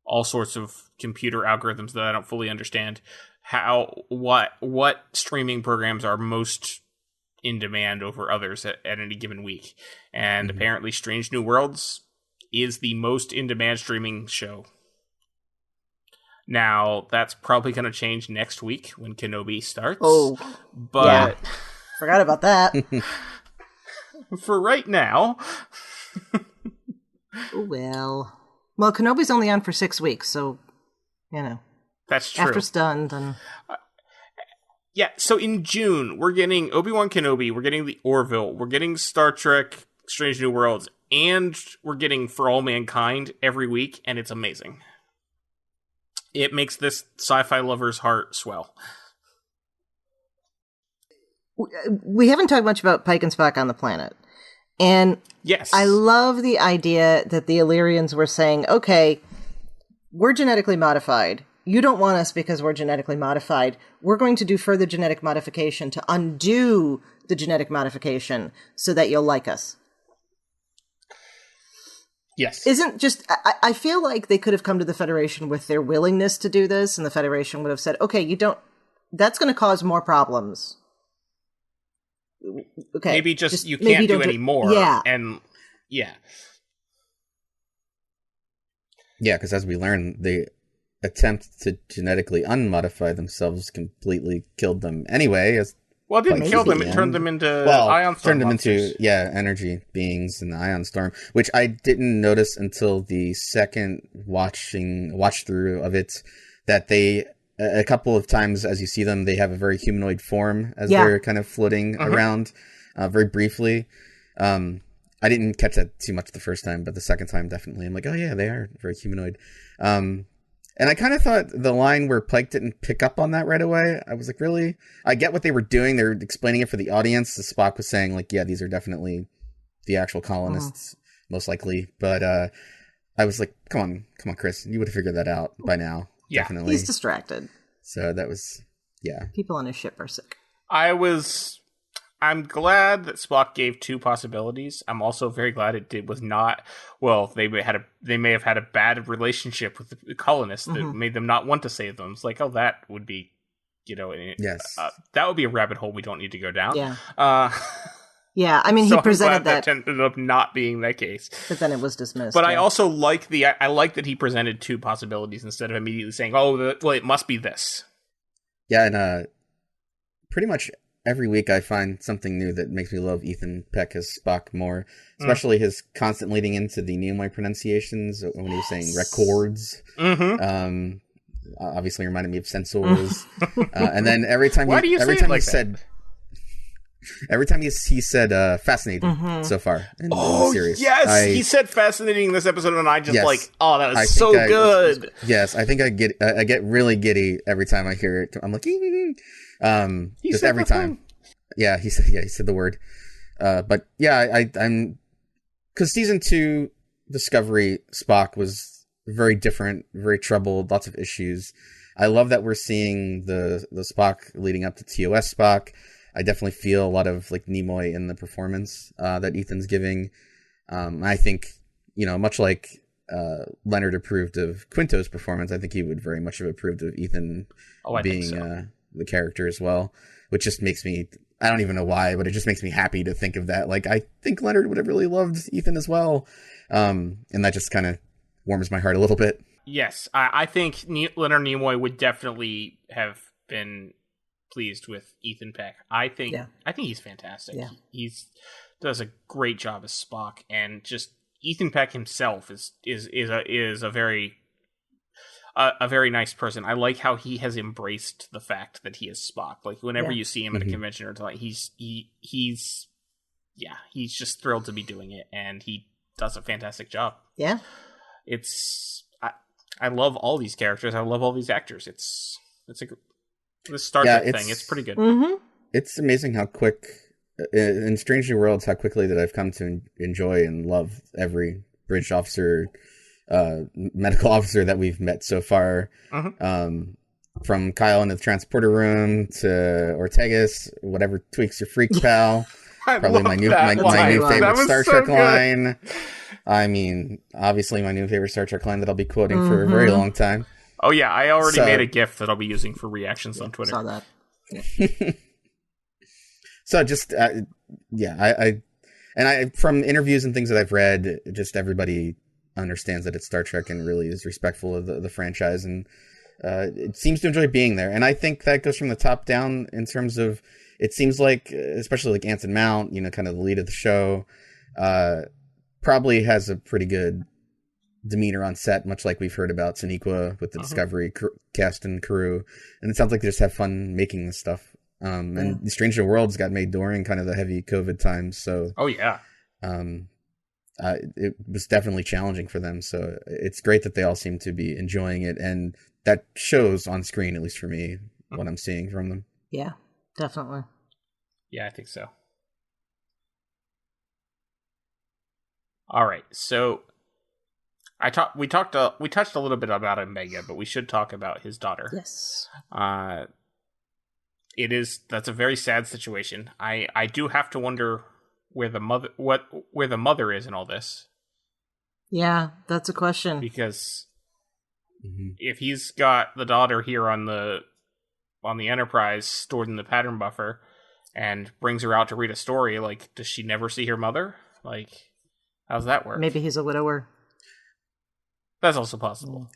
all sorts of computer algorithms that I don't fully understand. What streaming programs are most in demand over others at any given week, and apparently Strange New Worlds is the most in demand streaming show. Now, that's probably going to change next week when Kenobi starts. But forgot about that. For right now. Well, Kenobi's only on for 6 weeks, so, That's true. After it's done, then... So in June, we're getting Obi-Wan Kenobi, we're getting the Orville, we're getting Star Trek Strange New Worlds, and we're getting For All Mankind every week, and it's amazing. It makes this sci-fi lover's heart swell. We haven't talked much about Pike and Spock on the planet. And yes, I love the idea that the Illyrians were saying, okay, we're genetically modified. You don't want us because we're genetically modified. We're going to do further genetic modification to undo the genetic modification so that you'll like us. Yes. Isn't just, I feel like they could have come to the Federation with their willingness to do this, and the Federation would have said, okay, that's going to cause more problems. Okay. Maybe just you can't do any more. Yeah. And, yeah. Yeah, because as we learn, the attempt to genetically unmodify themselves completely killed them anyway. Well, it didn't kill them. It turned them into ion storm turned them monsters. into energy beings in the ion storm, which I didn't notice until the second watch through of it. That they a couple of times as you see them, they have a very humanoid form as they're kind of floating around, very briefly. I didn't catch that too much the first time, but the second time definitely, I'm like, oh yeah, they are very humanoid. And I kind of thought the line where Pike didn't pick up on that right away, I was like, really? I get what they were doing. They're explaining it for the audience. The Spock was saying, like, yeah, these are definitely the actual colonists, most likely. But I was like, come on, Chris. You would have figured that out by now. Yeah. Definitely. He's distracted. So that was, yeah. People on his ship are sick. I'm glad that Spock gave two possibilities. I'm also very glad it was not. Well, they may have had a bad relationship with the colonists that made them not want to save them. It's like, oh, that would be, yes, that would be a rabbit hole we don't need to go down. Yeah. Yeah. I mean, so he presented that ended up not being that case. But then it was dismissed. But I also like I like that he presented two possibilities instead of immediately saying, oh, well, it must be this. Yeah, and pretty much every week I find something new that makes me love Ethan Peck as Spock more, especially his constant leading into the Nimoy pronunciations when he was saying records. Obviously reminded me of sensors. And then every time he said fascinating so far in the series. Yes, he said fascinating in this episode, and I just that was so good. Yes, I think I get really giddy every time I hear it. I'm like, just every time. Yeah, he said the word. But yeah, I'm because season 2 Discovery Spock was very different, very troubled, lots of issues. I love that we're seeing the Spock leading up to TOS Spock. I definitely feel a lot of like Nimoy in the performance that Ethan's giving. I think, much like Leonard approved of Quinto's performance, I think he would very much have approved of Ethan being the character as well, which just makes me, I don't even know why, but it just makes me happy to think of that. Like, I think Leonard would have really loved Ethan as well. And that just kind of warms my heart a little bit. Yes, I think Leonard Nimoy would definitely have been pleased with Ethan Peck. I think he's fantastic. Yeah. He does a great job as Spock, and just Ethan Peck himself is a very nice person. I like how he has embraced the fact that he is Spock. Like whenever you see him at a convention or something, he's just thrilled to be doing it, and he does a fantastic job. Yeah, I love all these characters. I love all these actors. It's this Star Trek thing. It's pretty good. Mm-hmm. It's amazing how quick, in Strange New Worlds, how quickly that I've come to enjoy and love every bridge officer, medical officer that we've met so far. From Kyle in the transporter room to Ortegas, whatever tweaks your freak, pal. Probably my new favorite Star Trek line. I mean, obviously my new favorite Star Trek line that I'll be quoting for a very long time. Oh yeah, I already made a GIF that I'll be using for reactions on Twitter. Saw that. So just I from interviews and things that I've read, just everybody understands that it's Star Trek and really is respectful of the franchise, and it seems to enjoy being there. And I think that goes from the top down in terms of, it seems like, especially like Anson Mount, kind of the lead of the show, probably has a pretty good demeanor on set, much like we've heard about Sonequa with the Discovery cast and crew. And it sounds like they just have fun making this stuff. And Strange New Worlds got made during kind of the heavy COVID times. So, it was definitely challenging for them. So it's great that they all seem to be enjoying it. And that shows on screen, at least for me, what I'm seeing from them. Yeah, definitely. Yeah, I think so. All right, so we touched a little bit about Omega, but we should talk about his daughter. Yes. That's a very sad situation. I do have to wonder where the mother is in all this. Yeah, that's a question. Because if he's got the daughter here on the Enterprise stored in the pattern buffer and brings her out to read a story, like, does she never see her mother? Like, how's that work? Maybe he's a widower. That's also possible.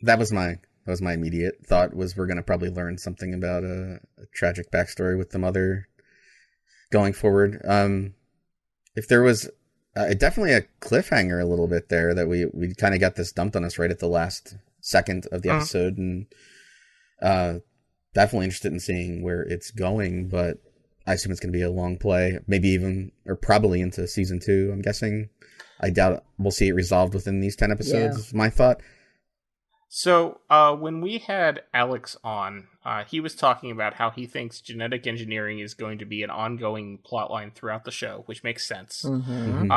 That was my immediate thought, was we're going to probably learn something about a tragic backstory with the mother going forward. If there was definitely a cliffhanger a little bit there, that we kind of got this dumped on us right at the last second of the episode, and definitely interested in seeing where it's going, but I assume it's going to be a long play, maybe even, or probably into season 2, I'm guessing. I doubt we'll see it resolved within these 10 episodes, is my thought. So, when we had Alex on, he was talking about how he thinks genetic engineering is going to be an ongoing plotline throughout the show, which makes sense. And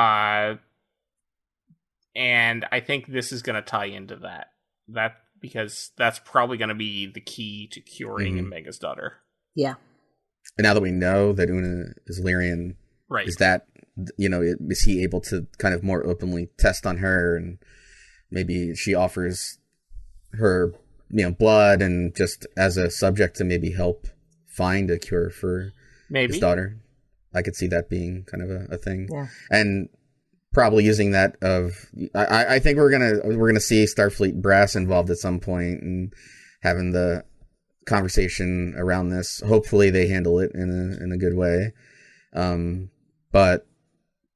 I think this is going to tie into that. Because that's probably going to be the key to curing Mbenga's daughter. Yeah. And now that we know that Una is Illyrian, right? Is that, is he able to kind of more openly test on her, and maybe she offers her, blood, and just as a subject to maybe help find a cure for his daughter? I could see that being kind of a thing. Yeah. And probably using that I think we're gonna see Starfleet brass involved at some point and having the conversation around this. Hopefully they handle it in a good way. But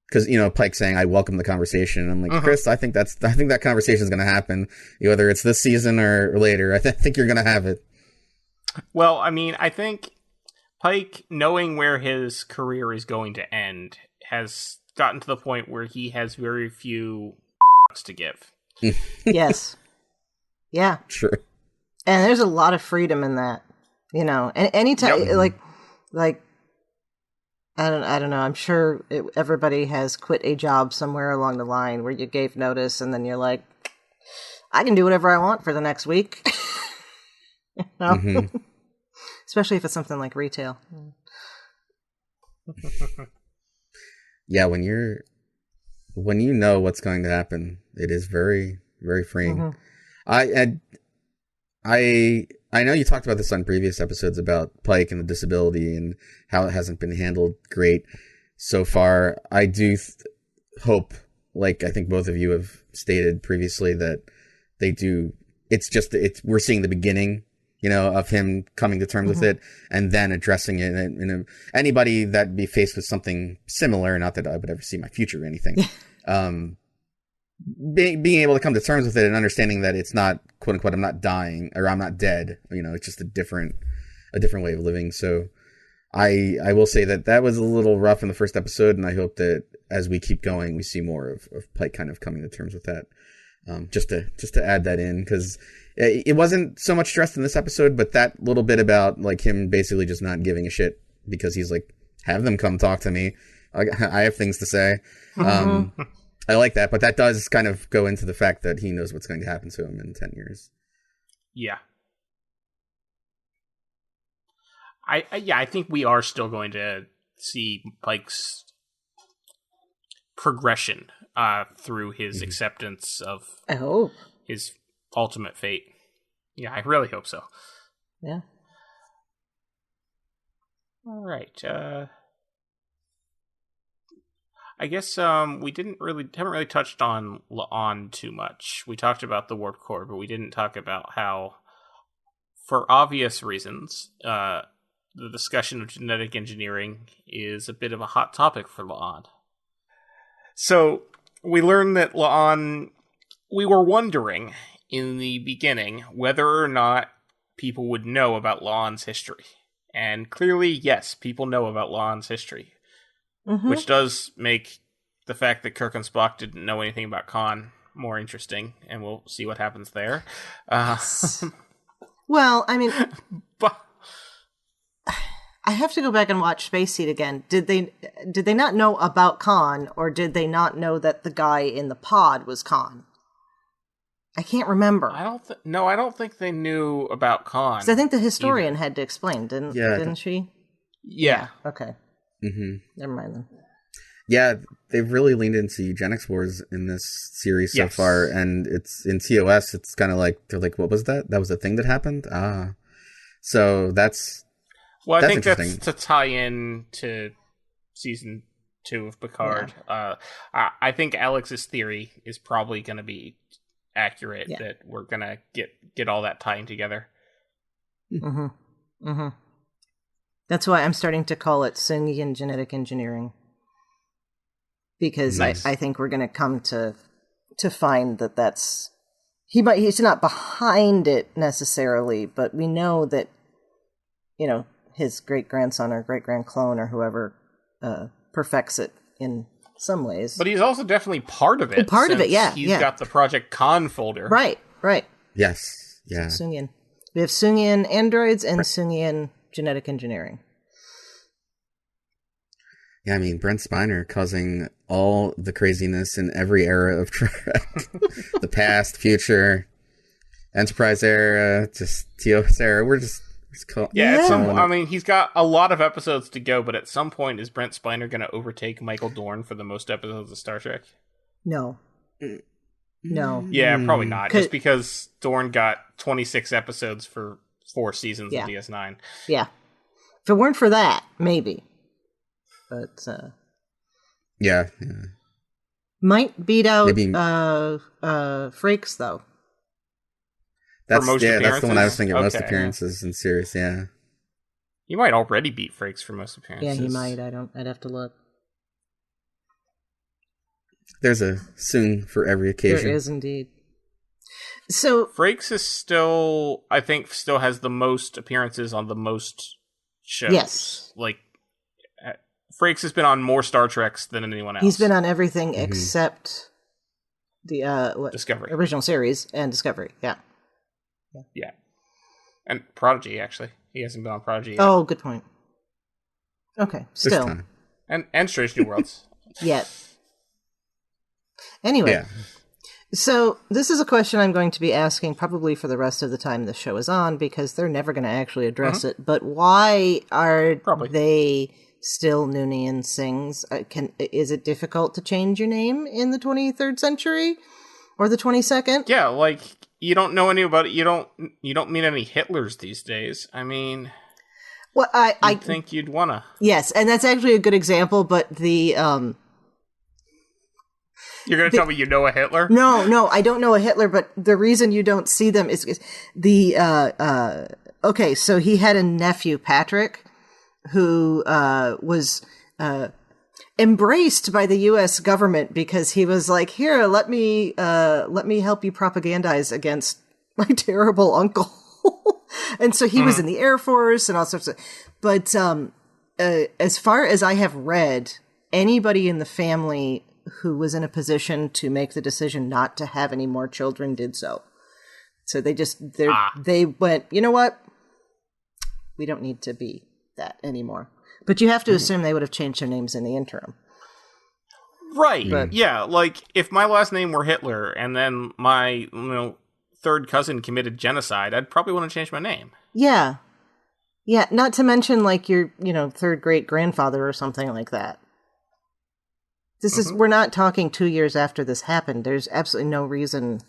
because Pike saying I welcome the conversation, I'm like, Chris, I think that conversation is gonna happen, whether it's this season or later. I think you're gonna have it. Well, I mean, I think Pike, knowing where his career is going to end, has gotten to the point where he has very few to give. Yes. Yeah. Sure. And there's a lot of freedom in that, And anytime, like, I don't know. I'm sure everybody has quit a job somewhere along the line where you gave notice, and then you're like, I can do whatever I want for the next week. Especially if it's something like retail. Yeah, when you know what's going to happen, it is very, very freeing. I know you talked about this on previous episodes about Pike and the disability and how it hasn't been handled great so far. I do hope, like I think both of you have stated previously, that they do. We're seeing the beginning, of him coming to terms with it and then addressing it. And anybody that be faced with something similar, not that I would ever see my future or anything, being able to come to terms with it and understanding that it's not, quote unquote, I'm not dying or I'm not dead. It's just a different way of living. So I will say that was a little rough in the first episode, and I hope that as we keep going, we see more of Pike kind of coming to terms with that. Just to add that in, because it wasn't so much stressed in this episode, but that little bit about like him basically just not giving a shit because he's like, have them come talk to me. I have things to say. I like that, but that does kind of go into the fact that he knows what's going to happen to him in 10 years. Yeah. I think we are still going to see Pike's progression through his acceptance of his ultimate fate. Yeah, I really hope so. Yeah. All right. I guess we haven't really touched on La'an too much. We talked about the warp core, but we didn't talk about how, for obvious reasons, the discussion of genetic engineering is a bit of a hot topic for La'an. So we learned that La'an. We were wondering in the beginning whether or not people would know about La'an's history, and clearly, yes, people know about La'an's history. Which does make the fact that Kirk and Spock didn't know anything about Khan more interesting, and we'll see what happens there. Well, I mean, but I have to go back and watch Space Seed again. Did they not know about Khan, or did they not know that the guy in the pod was Khan? I can't remember. I don't think they knew about Khan. 'Cause I think the historian had to explain, didn't she? Yeah. Okay. Mm-hmm. Never mind then. Yeah, they've really leaned into eugenics wars in this series so far, and it's in TOS. It's kind of like they're like, "What was that? That was a thing that happened." So that's I think interesting. that's to tie in to season 2 of Picard. Yeah. I think Alex's theory is probably going to be accurate, that we're going to get all that tying together. Mm-hmm. Mm-hmm. That's why I'm starting to call it Sungian genetic engineering. Because I think we're going to come to find that that's... He's not behind it necessarily, but we know that, his great-grandson or great-grand-clone or whoever perfects it in some ways. But he's also definitely part of it. Part of it, yeah. He's got the Project Khan folder. Right. Yes, yeah. Sungian. We have Sungian androids and Sungian genetic engineering. Yeah, I mean, Brent Spiner causing all the craziness in every era of Trek. The past, future, Enterprise era, just TOS era. We're just he's got a lot of episodes to go, but at some point, is Brent Spiner going to overtake Michael Dorn for the most episodes of Star Trek? No. Yeah, probably not. Just because Dorn got 26 episodes for 4 seasons of DS9. Yeah. If it weren't for that, maybe. But yeah. Might beat out Frakes though. That's the one I was thinking. Okay, most appearances in series. Yeah, he might already beat Frakes for most appearances. Yeah, he might. I'd have to look. There's a soon for every occasion. There is indeed. So Frakes is still has the most appearances on the most shows. Yes, Frakes has been on more Star Treks than anyone else. He's been on everything except the Discovery original series and Discovery. Yeah. And Prodigy, actually. He hasn't been on Prodigy yet. Oh, good point. Okay, still. And Strange New Worlds. Yet. Anyway, so this is a question I'm going to be asking probably for the rest of the time the show is on, because they're never going to actually address it. But why are they still Noonien Sings? Is it difficult to change your name in the 23rd century or the 22nd? Yeah, you don't know anybody. You don't meet any Hitlers these days. I mean, well, I think you'd wanna. Yes, and that's actually a good example. But the you're gonna tell me you know a Hitler? No, I don't know a Hitler. But the reason you don't see them is the okay. So he had a nephew, Patrick, who was embraced by the U.S. government because he was like, "Here, let me help you propagandize against my terrible uncle." And so he was in the Air Force and all sorts of. But as far as I have read, anybody in the family who was in a position to make the decision not to have any more children did so. So they went, you know what? We don't need to be that anymore. But you have to assume they would have changed their names in the interim. Right. But, yeah, if my last name were Hitler and then my third cousin committed genocide, I'd probably want to change my name. Yeah. Yeah, not to mention your, third great grandfather or something like that. This is, we're not talking 2 years after this happened. There's absolutely no reason.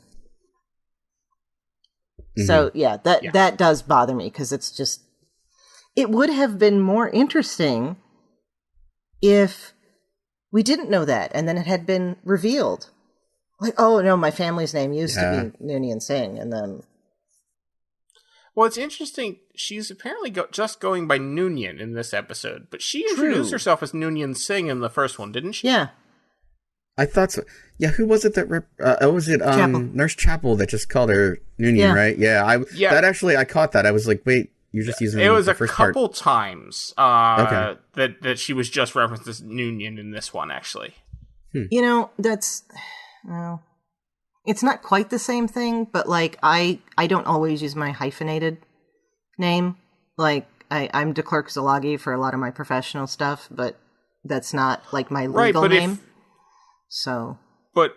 So, that does bother me because it's just, it would have been more interesting if we didn't know that and then it had been revealed. Oh, no, my family's name used to be Noonien Singh, and then... Well, it's interesting. She's apparently just going by Noonien in this episode, but she introduced herself as Noonien Singh in the first one, didn't she? Yeah. I thought so. Yeah, who was it that... was it Chapel. Nurse Chapel that just called her Noonien, right? Yeah, That actually, I caught that. I was like, wait, you're just using it was the a first couple part. Times that she was just referenced as Noonien in this one, actually. That's... Well, it's not quite the same thing, but I don't always use my hyphenated name. I'm De Clerck-Szilagyi for a lot of my professional stuff, but that's not my legal name. So, but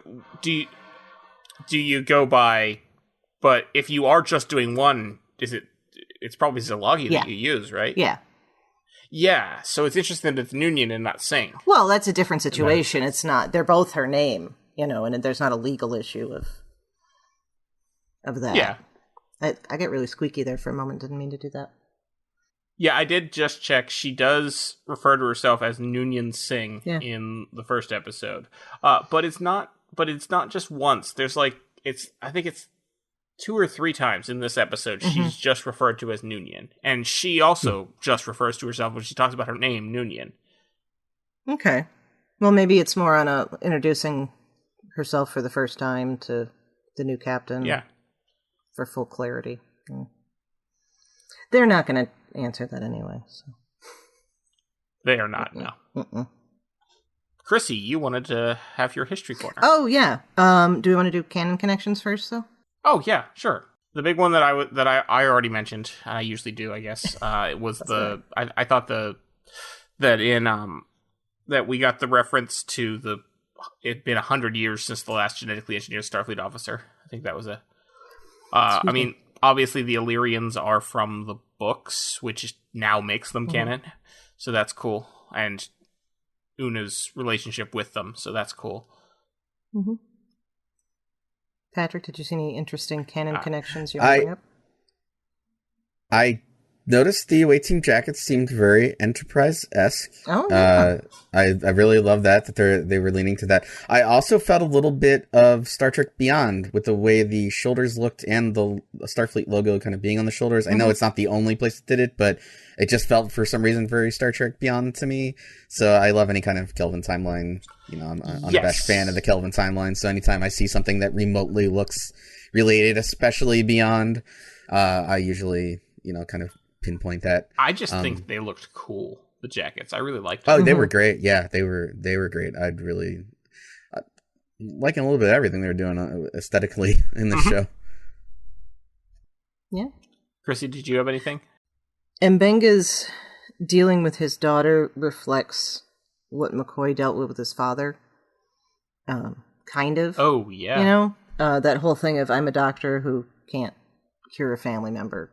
do you go by? But if you are just doing one, it's probably Szilagyi that you use, right? Yeah. Yeah, so it's interesting that it's Nunyan and not Singh. Well, that's a different situation. It's not. They're both her name, and there's not a legal issue of that. Yeah. I get really squeaky there for a moment. Didn't mean to do that. Yeah, I did just check. She does refer to herself as Nunyan Singh in the first episode. But it's not just once. There's I think it's 2 or 3 times in this episode she's just referred to as Nunyan. And she also just refers to herself when she talks about her name, Nunyan. Okay. Well, maybe it's more on introducing herself for the first time to the new captain. Yeah. For full clarity. They're not going to answer that anyway. So. They are not, no. Chrissie, you wanted to have your history corner. Oh, yeah. Do we want to do canon connections first, though? Oh, yeah, sure. The big one that I already mentioned, I usually do, I guess, it was I thought that we got the reference to it'd been 100 years since the last genetically engineered Starfleet officer. I think that was I mean, obviously the Illyrians are from the books, which now makes them canon, so that's cool. And Una's relationship with them, so that's cool. Mm-hmm. Patrick, did you see any interesting canon connections you want to bring up? I noticed the away team jackets seemed very Enterprise-esque. Oh, yeah. I really love that they were leaning to that. I also felt a little bit of Star Trek Beyond with the way the shoulders looked and the Starfleet logo kind of being on the shoulders. I know it's not the only place that did it, but it just felt for some reason very Star Trek Beyond to me. So I love any kind of Kelvin timeline. I'm a best fan of the Kelvin timeline. So anytime I see something that remotely looks related, especially Beyond, I usually, kind of pinpoint that. I just think they looked cool, the jackets. I really liked them. Oh, they were great. Yeah, they were great. I'd really liking a little bit of everything they were doing aesthetically in the show. Yeah. Chrissie, did you have anything? Mbenga's dealing with his daughter reflects what McCoy dealt with his father. Kind of. Oh, yeah. That whole thing of I'm a doctor who can't cure a family member,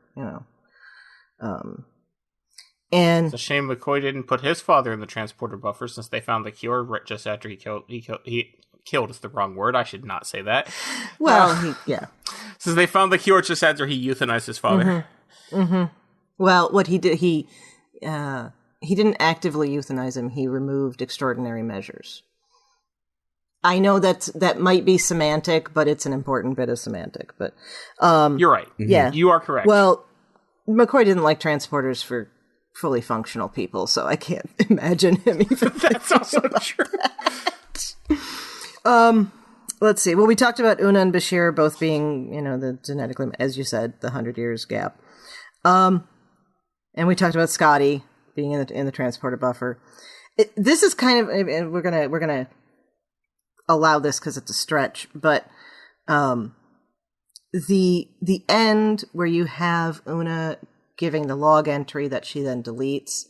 and it's a shame McCoy didn't put his father in the transporter buffer since they found the cure just after he killed is the wrong word. I should not say that. Well, Since they found the cure just after he euthanized his father. Well, what he did, he didn't actively euthanize him. He removed extraordinary measures. I know that might be semantic, but it's an important bit of semantic. But you're right. Yeah, you are correct. Well, McCoy didn't like transporters for fully functional people, so I can't imagine him even. That's also true. Let's see. Well, we talked about Una and Bashir both being, the genetically, as you said, the 100 years gap. And we talked about Scotty being in the transporter buffer. This is kind of, and we're gonna allow this because it's a stretch, but the end where you have Una giving the log entry that she then deletes,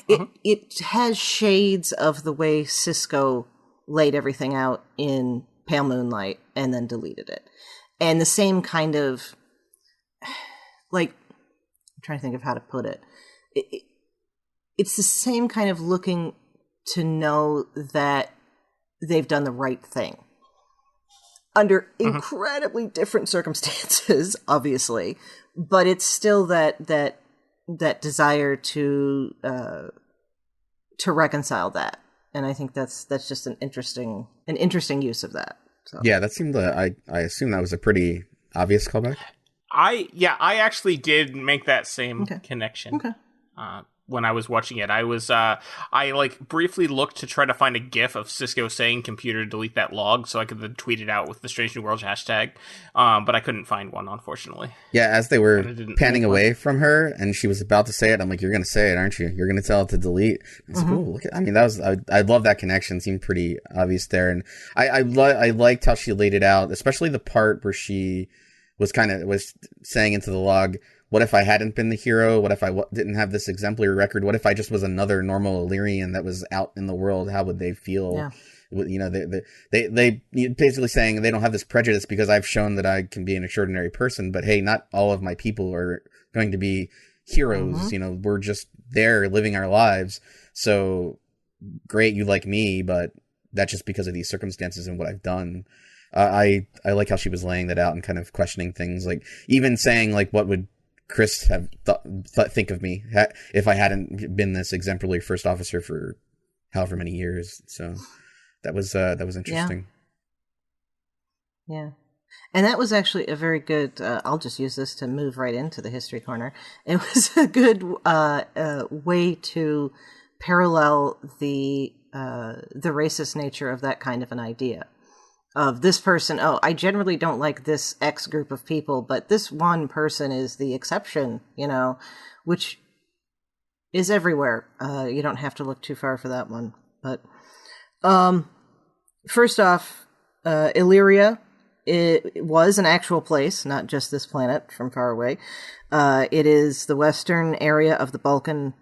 it has shades of the way Sisko laid everything out in Pale Moonlight and then deleted it. And the same kind of, I'm trying to think of how to put it. It's the same kind of looking to know that they've done the right thing. Under incredibly different circumstances, obviously, but it's still that desire to reconcile that. And I think that's just an interesting use of that. So. Yeah, that seemed I assume that was a pretty obvious callback. I actually did make that same connection. Okay. When I was watching it, I briefly looked to try to find a GIF of Sisko saying "computer delete that log" so I could then tweet it out with the Strange New Worlds hashtag. But I couldn't find one, unfortunately. Yeah, as they were panning away from her and she was about to say it, I'm like, "You're going to say it, aren't you? You're going to tell it to delete." I was like, "Oh, look at!" I mean, that was I love that connection. It seemed pretty obvious there, and I liked how she laid it out, especially the part where she was saying into the log, what if I hadn't been the hero? What if I didn't have this exemplary record? What if I just was another normal Illyrian that was out in the world? How would they feel? You know, they basically saying they don't have this prejudice because I've shown that I can be an extraordinary person. But hey, not all of my people are going to be heroes. Mm-hmm. You know, we're just there living our lives. So great, you like me, but that's just because of these circumstances and what I've done. I like how she was laying that out and kind of questioning things, like even saying like, what would Chris have think of me if I hadn't been this exemplary first officer for however many years. So that was interesting. Yeah. And that was actually a very good, I'll just use this to move right into the history corner. It was a good way to parallel the racist nature of that kind of an idea. Of this person, I generally don't like this X group of people, but this one person is the exception, you know, which is everywhere. You don't have to look too far for that one. But first off, Illyria, it was an actual place, not just this planet from far away. It is the western area of the Balkans,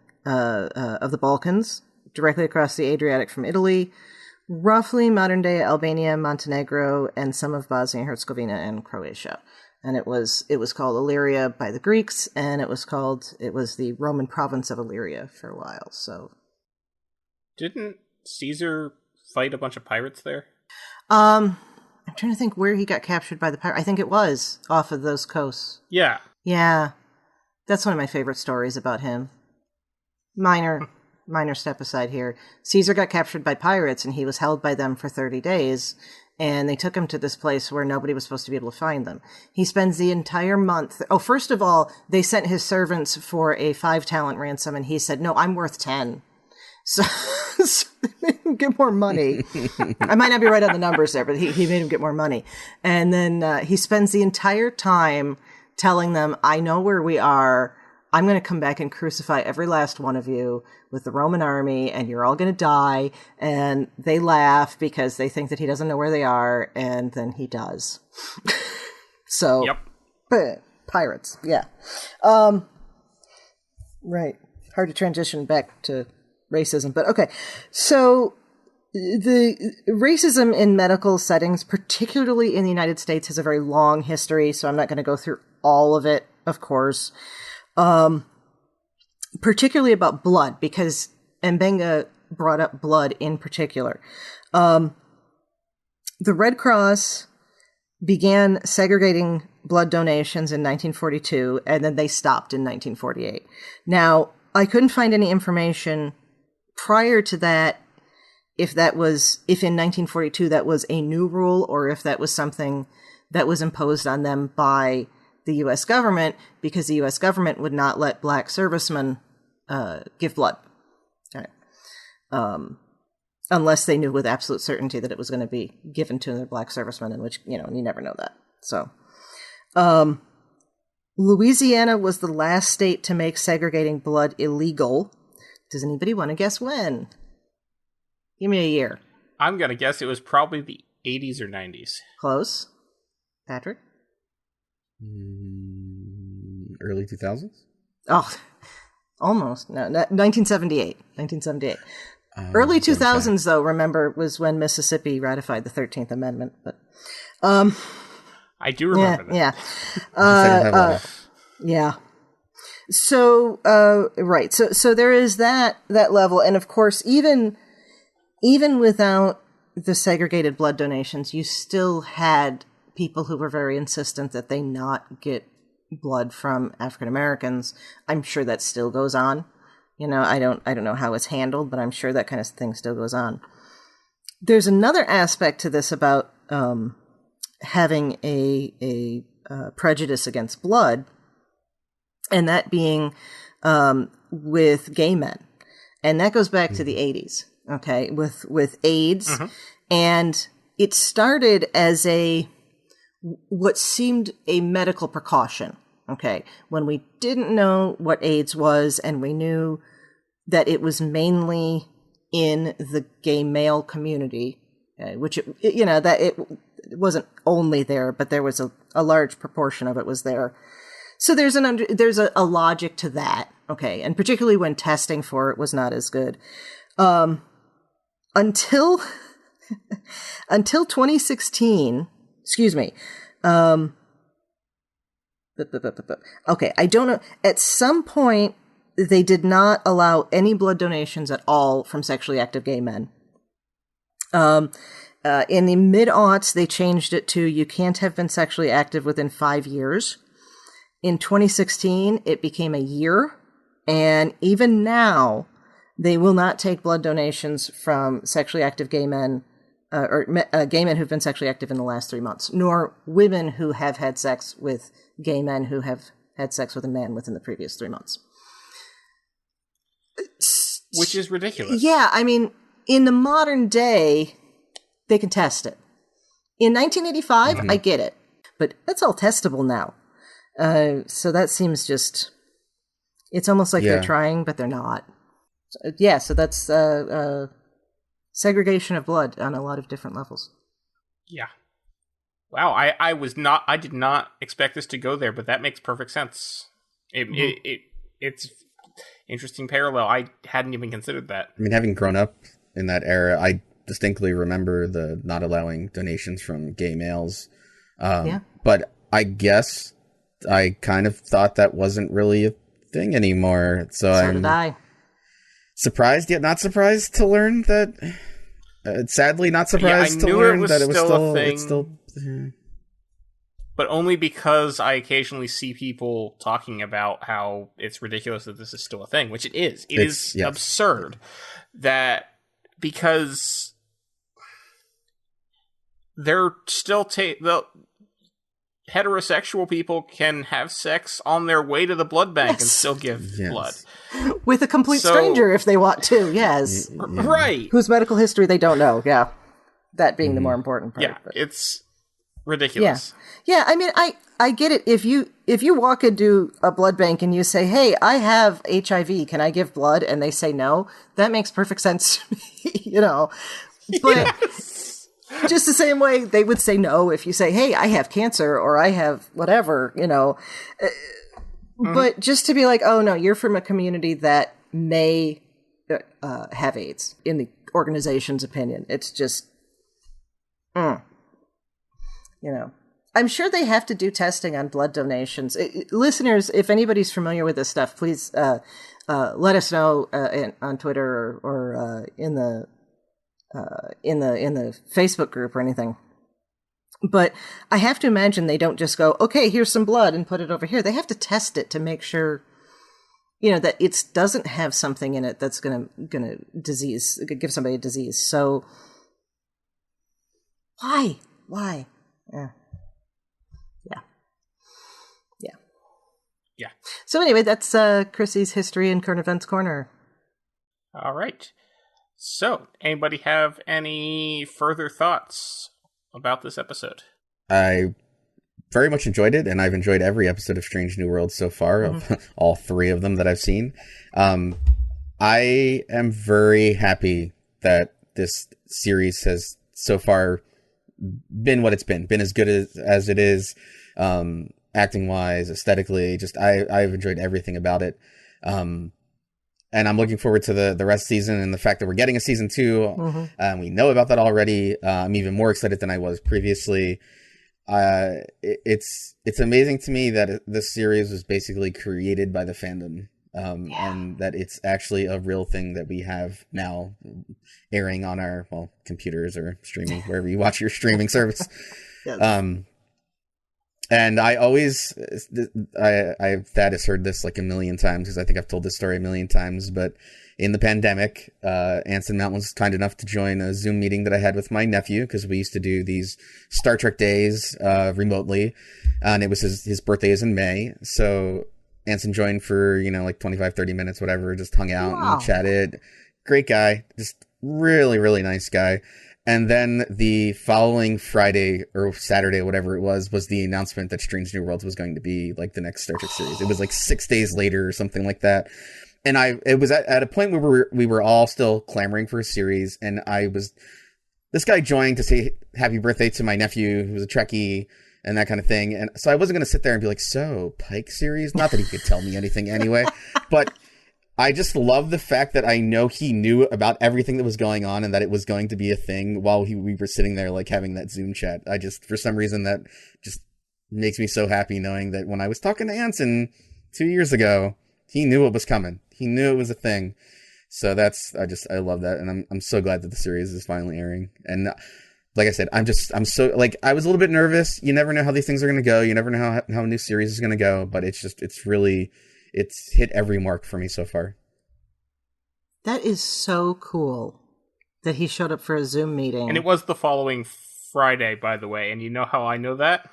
directly across the Adriatic from Italy. Roughly modern-day Albania, Montenegro, and some of Bosnia-Herzegovina and Croatia. And it was called Illyria by the Greeks, and it was the Roman province of Illyria for a while. So, didn't Caesar fight a bunch of pirates there? I'm trying to think where he got captured by the pirate. I think it was off of those coasts. Yeah. Yeah. That's one of my favorite stories about him. Minor step aside here. Caesar got captured by pirates and he was held by them for 30 days and they took him to this place where nobody was supposed to be able to find them. He spends the entire month. Oh, first of all, they sent his servants for a 5 talent ransom and he said, no, I'm worth 10. So they made him get more money. I might not be right on the numbers there, but he made him get more money. And then he spends the entire time telling them, I know where we are. I'm going to come back and crucify every last one of you with the Roman army, and you're all going to die. And they laugh because they think that he doesn't know where they are, and then he does. So, yep. Pirates, yeah. Right. Hard to transition back to racism, but okay. So, the racism in medical settings, particularly in the United States, has a very long history, so I'm not going to go through all of it, of course. Particularly about blood, because Mbenga brought up blood in particular. The Red Cross began segregating blood donations in 1942, and then they stopped in 1948. Now, I couldn't find any information prior to that, if in 1942 that was a new rule, or if that was something that was imposed on them by the U.S. government, because the U.S. government would not let black servicemen give blood. Okay. Unless they knew with absolute certainty that it was going to be given to their black servicemen, in which, you never know that. So, Louisiana was the last state to make segregating blood illegal. Does anybody want to guess when? Give me a year. I'm going to guess it was probably the 80s or 90s. Close. Patrick? Early 2000s? Oh, almost. No, 1978. Early 2000s, though, remember, was when Mississippi ratified the 13th Amendment. But I do remember that. Yeah. Yeah. So, right. So there is that level. And, of course, even without the segregated blood donations, you still had people who were very insistent that they not get blood from African Americans. I'm sure that still goes on. I don't know how it's handled, but I'm sure that kind of thing still goes on. There's another aspect to this about having a prejudice against blood, and that being with gay men, and that goes back to the 80s. Okay, with AIDS, and it started as what seemed a medical precaution, okay, when we didn't know what AIDS was and we knew that it was mainly in the gay male community, which, it wasn't only there, but there was a large proportion of it was there. So there's a logic to that, okay, and particularly when testing for it was not as good. Until Until 2016, excuse me. Okay, I don't know. At some point, they did not allow any blood donations at all from sexually active gay men. In the mid-aughts, they changed it to you can't have been sexually active within 5 years. In 2016, it became a year. And even now, they will not take blood donations from sexually active gay men gay men who've been sexually active in the last 3 months, nor women who have had sex with gay men who have had sex with a man within the previous 3 months. Which is ridiculous. Yeah, I mean, in the modern day, they can test it. In 1985, I get it. But that's all testable now. So that seems just... It's almost like they're trying, but they're not. So that's segregation of blood on a lot of different levels. Yeah. Wow, I did not expect this to go there, but that makes perfect sense. It's interesting parallel. I hadn't even considered that. I mean, having grown up in that era, I distinctly remember the not allowing donations from gay males. But I guess I kind of thought that wasn't really a thing anymore. So did I. Surprised yet not surprised to learn that. Sadly, not surprised to learn that it was still a thing. It's still. But only because I occasionally see people talking about how it's ridiculous that this is still a thing, which it is. It is absurd that because they're still heterosexual people can have sex on their way to the blood bank and still give blood. With a complete stranger if they want to, yes. Right. Whose medical history they don't know, That being the more important part. Yeah, it's ridiculous. Yeah, I mean, I get it. If you walk into a blood bank and you say, hey, I have HIV, can I give blood? And they say no, that makes perfect sense to me, But just the same way they would say no if you say, hey, I have cancer or I have whatever, But just to be like, oh, no, you're from a community that may have AIDS, in the organization's opinion. It's just, I'm sure they have to do testing on blood donations. Listeners, if anybody's familiar with this stuff, please let us know on Twitter or in the Facebook group or anything. But I have to imagine they don't just go, okay, here's some blood and put it over here. They have to test it to make sure, that it doesn't have something in it that's gonna give somebody a disease. So why? Yeah. So anyway, that's Chrissie's History and Current Events Corner. All right. So, anybody have any further thoughts about this episode? I very much enjoyed it, and I've enjoyed every episode of Strange New Worlds so far, of all 3 of them that I've seen. I am very happy that this series has so far been what it's been as good as it is, acting-wise, aesthetically. Just I've enjoyed everything about it. And I'm looking forward to the rest of the season, and the fact that we're getting a season 2. We know about that already. I'm even more excited than I was previously. It's amazing to me that this series was basically created by the fandom, and that it's actually a real thing that we have now airing on our computers or streaming wherever you watch your streaming service. Yes. And I always, Thad has heard this like a million times, because I think I've told this story a million times, but in the pandemic, Anson Mount was kind enough to join a Zoom meeting that I had with my nephew, because we used to do these Star Trek days remotely, and it was his birthday is in May, so Anson joined for, 25, 30 minutes, whatever, just hung out and chatted. Great guy, just really, really nice guy. And then the following Friday or Saturday, whatever it was the announcement that Strange New Worlds was going to be like the next Star Trek series. It was like 6 days later or something like that. And it was at a point where we were all still clamoring for a series. And this guy joined to say happy birthday to my nephew, who was a Trekkie and that kind of thing. And so I wasn't going to sit there and be like, so Pike series? Not that he could tell me anything anyway, but I just love the fact that I know he knew about everything that was going on and that it was going to be a thing while we were sitting there, like, having that Zoom chat. I just, for some reason, that just makes me so happy knowing that when I was talking to Anson 2 years ago, he knew it was coming. He knew it was a thing. So I love that. And I'm so glad that the series is finally airing. And like I said, I'm so, like, I was a little bit nervous. You never know how these things are going to go. You never know how a new series is going to go, but it's hit every mark for me so far. That is so cool that he showed up for a Zoom meeting. And it was the following Friday, by the way. And you know how I know that?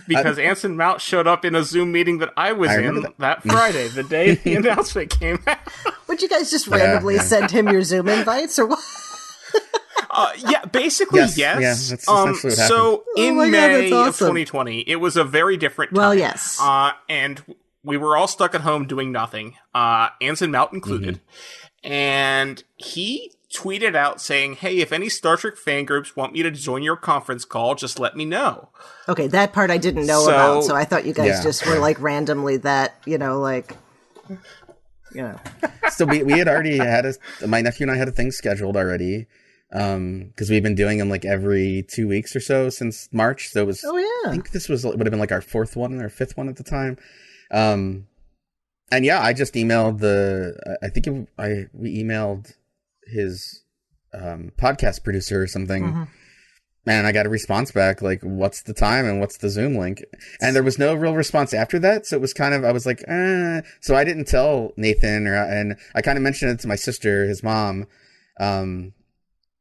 Because Anson Mount showed up in a Zoom meeting that I was in that Friday, the day the announcement came out. Would you guys just randomly send him your Zoom invites or what? Yeah, basically, yes. Yeah, that's essentially what happened. So in May awesome. of 2020, it was a very different time. Well, yes. And we were all stuck at home doing nothing, Anson Mount included. Mm-hmm. And he tweeted out saying, hey, if any Star Trek fan groups want me to join your conference call, just let me know. Okay, that part I didn't know about, so I thought you guys just were, like, randomly that, like... So we had already had my nephew and I had a thing scheduled already, because we've been doing them like every 2 weeks or so since March. So it was, I think this would have been like our fourth one or fifth one at the time. And I just emailed we emailed his podcast producer or something. Mm-hmm. And I got a response back, like, what's the time and what's the Zoom link? And there was no real response after that. So it was kind of, I was like, So I didn't tell Nathan, and I kind of mentioned it to my sister, his mom.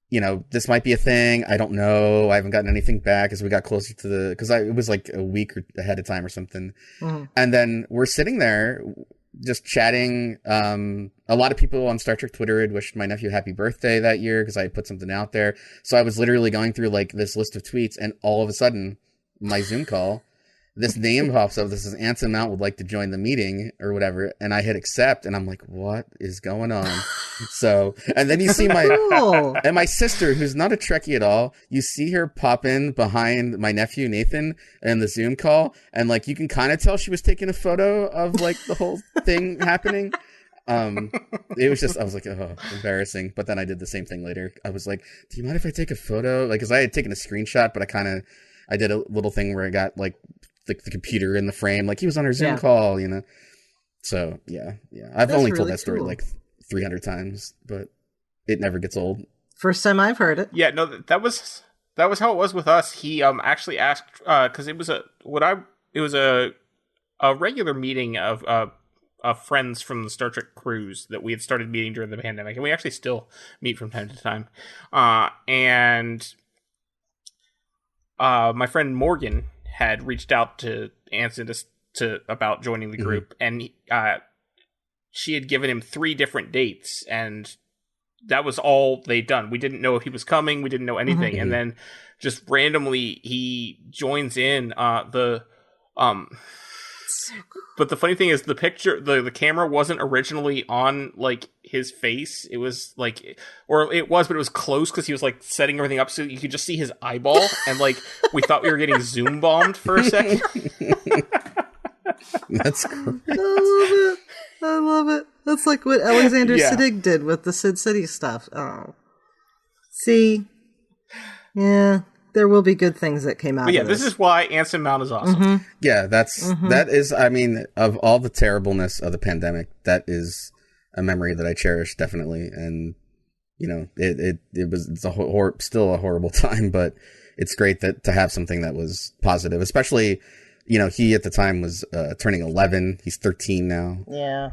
This might be a thing. I don't know. I haven't gotten anything back as we got closer to because it was like a week ahead of time or something. Mm-hmm. And then we're sitting there just chatting. A lot of people on Star Trek Twitter had wished my nephew happy birthday that year because I had put something out there. So I was literally going through like this list of tweets, and all of a sudden, my Zoom call, this name pops up. This is Anson Mount would like to join the meeting or whatever, and I hit accept, and I'm like, what is going on? So, and then you see my sister, who's not a Trekkie at all, you see her pop in behind my nephew Nathan in the Zoom call, and like you can kind of tell she was taking a photo of like the whole thing happening. It was just, I was like, oh, embarrassing. But then I did the same thing later. I was like, do you mind if I take a photo? Like, cause I had taken a screenshot, but I did a little thing where I got like the computer in the frame, like he was on our Zoom call, So yeah. I've only told that story like 300 times, but it never gets old. First time I've heard it. Yeah, no, that was how it was with us. He actually asked, because it was a regular meeting of friends from the Star Trek crews that we had started meeting during the pandemic, and we actually still meet from time to time. And my friend Morgan had reached out to Anson to about joining the group, and she had given him 3 different dates, and that was all they'd done. We didn't know if he was coming, we didn't know anything, and then just randomly he joins in but the funny thing is the picture, the camera wasn't originally on like his face. It was like, or it was, but it was close because he was like setting everything up so you could just see his eyeball, and like we thought we were getting Zoom bombed for a second. That's great. I love it. That's like what Alexander Siddig did with the Sid City stuff. Oh, see, yeah. There will be good things that came out of this is why Anson Mount is awesome. Mm-hmm. Yeah, that is, I mean, of all the terribleness of the pandemic, that is a memory that I cherish, definitely. And, it's still a horrible time, but it's great to have something that was positive, especially, he at the time was turning 11. He's 13 now. Yeah.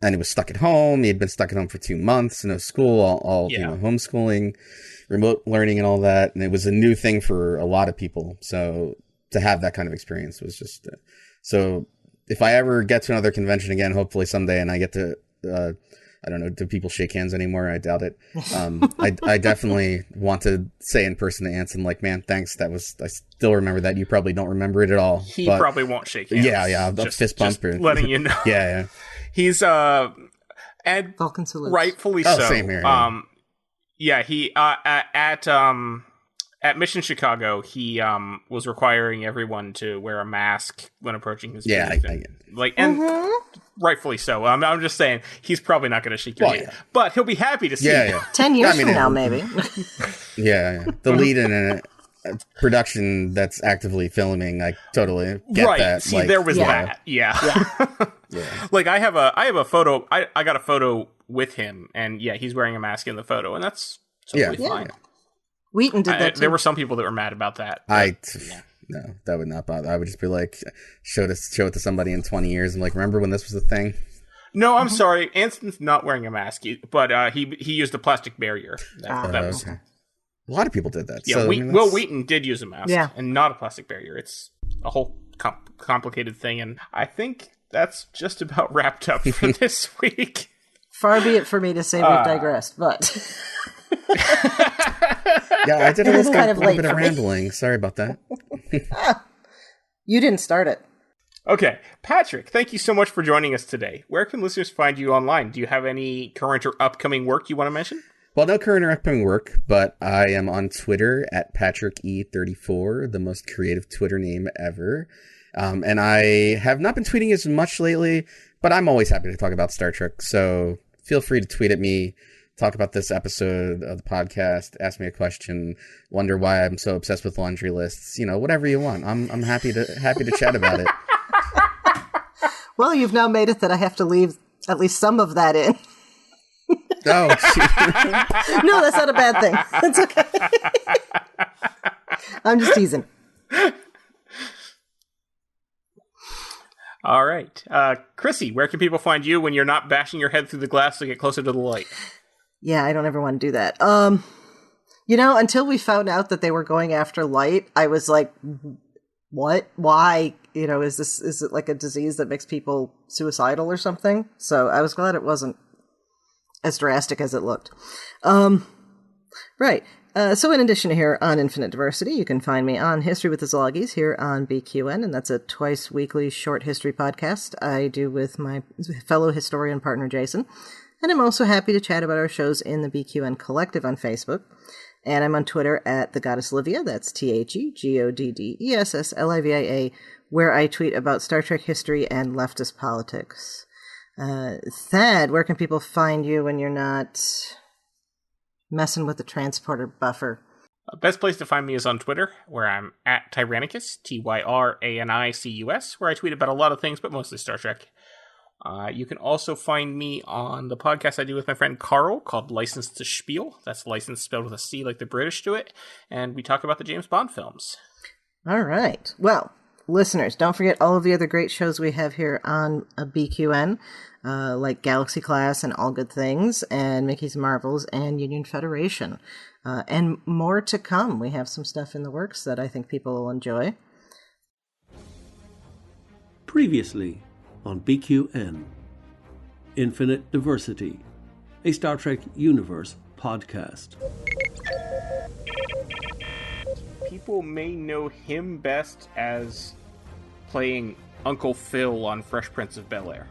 And he was stuck at home. He had been stuck at home for 2 months, no school, all homeschooling, remote learning and all that. And it was a new thing for a lot of people. So to have that kind of experience was just, so if I ever get to another convention again, hopefully someday, and I get to, I don't know, do people shake hands anymore? I doubt it. I definitely want to say in person to Anson, like, man, thanks. I still remember that. You probably don't remember it at all. He probably won't shake hands. Yeah. I'll fist bump. Just letting you know. Yeah. He's, and Falcon salutes. Rightfully so. Same here. He, at Mission Chicago, he was requiring everyone to wear a mask when approaching his booth. And rightfully so. I'm just saying, he's probably not going to shake your hand. Yeah. But he'll be happy to see you. Yeah. 10 years from now, maybe. Yeah. The lead in a production that's actively filming, I totally get that. See, there was that. Yeah. Like, I have a photo. I got a photo with him, and he's wearing a mask in the photo, and that's totally fine. Yeah. Wheaton did that too. There were some people that were mad about that. No, that would not bother. I would just be like, show it to somebody in 20 years. I'm like, remember when this was a thing? No, I'm sorry. Anston's not wearing a mask, but he used a plastic barrier. Okay. A lot of people did that. Yeah, so, Will Wheaton did use a mask, and not a plastic barrier. It's a whole complicated thing, and I think that's just about wrapped up for this week. Far be it for me to say we've digressed, but... I did a little bit of rambling. Sorry about that. You didn't start it. Okay, Patrick, thank you so much for joining us today. Where can listeners find you online? Do you have any current or upcoming work you want to mention? Well, no current or upcoming work, but I am on Twitter at PatrickE34, the most creative Twitter name ever. And I have not been tweeting as much lately, but I'm always happy to talk about Star Trek. So feel free to tweet at me, talk about this episode of the podcast, ask me a question, wonder why I'm so obsessed with laundry lists. Whatever you want. I'm happy to chat about it. Well, you've now made it that I have to leave at least some of that in. Oh, no, that's not a bad thing. That's okay. I'm just teasing. All right. Chrissie, where can people find you when you're not bashing your head through the glass to get closer to the light? Yeah, I don't ever want to do that. Until we found out that they were going after light, I was like, what? Why? Is it like a disease that makes people suicidal or something? So I was glad it wasn't as drastic as it looked. Right. So in addition to here on Infinite Diversity, you can find me on History with the Szilagys here on BQN, and that's a twice weekly short history podcast I do with my fellow historian partner Jason. And I'm also happy to chat about our shows in the BQN Collective on Facebook. And I'm on Twitter at the Goddess Livia, that's TheGoddessLivia, where I tweet about Star Trek history and leftist politics. Thad, where can people find you when you're not messing with the transporter buffer? Best place to find me is on Twitter, where I'm at Tyrannicus, Tyranicus, where I tweet about a lot of things, but mostly Star Trek. You can also find me on the podcast I do with my friend Carl called License to Spiel. That's license spelled with a C like the British do it. And we talk about the James Bond films. All right. Well, listeners, don't forget all of the other great shows we have here on BQN, like Galaxy Class and All Good Things and Mickey's Marvels and Union Federation. And more to come. We have some stuff in the works that I think people will enjoy. Previously on BQN, Infinite Diversity, a Star Trek Universe podcast. People may know him best as playing Uncle Phil on Fresh Prince of Bel-Air.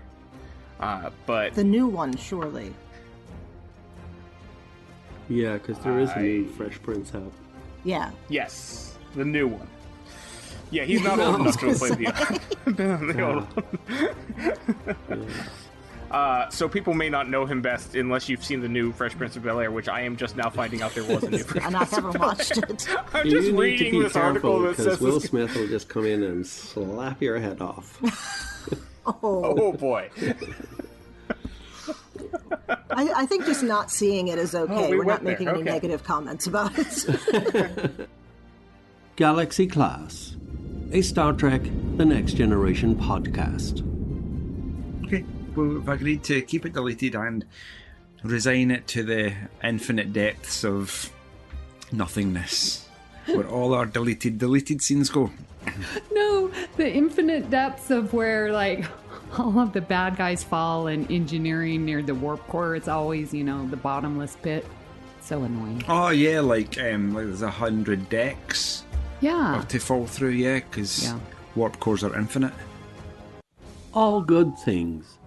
But the new one, surely. Yeah, because there is a new Fresh Prince out. Yeah. Yes, the new one. Yeah, he's not old enough to have played the old one. So people may not know him best unless you've seen the new Fresh Prince of Bel-Air, which I am just now finding out there was a new Fresh and Prince I haven't watched it. I'm just reading this article that says Will Smith will just come in and slap your head off. Oh boy. I think just not seeing it is okay. We're not making any negative comments about it. Galaxy Class, a Star Trek The Next Generation podcast. Okay, we've agreed to keep it deleted and resign it to the infinite depths of nothingness, where all our deleted scenes go. No, the infinite depths of where, like, all of the bad guys fall in engineering near the warp core. It's always, the bottomless pit. So annoying. Oh, yeah, like there's 100 decks. Yeah. To fall through, because warp cores are infinite. All Good Things,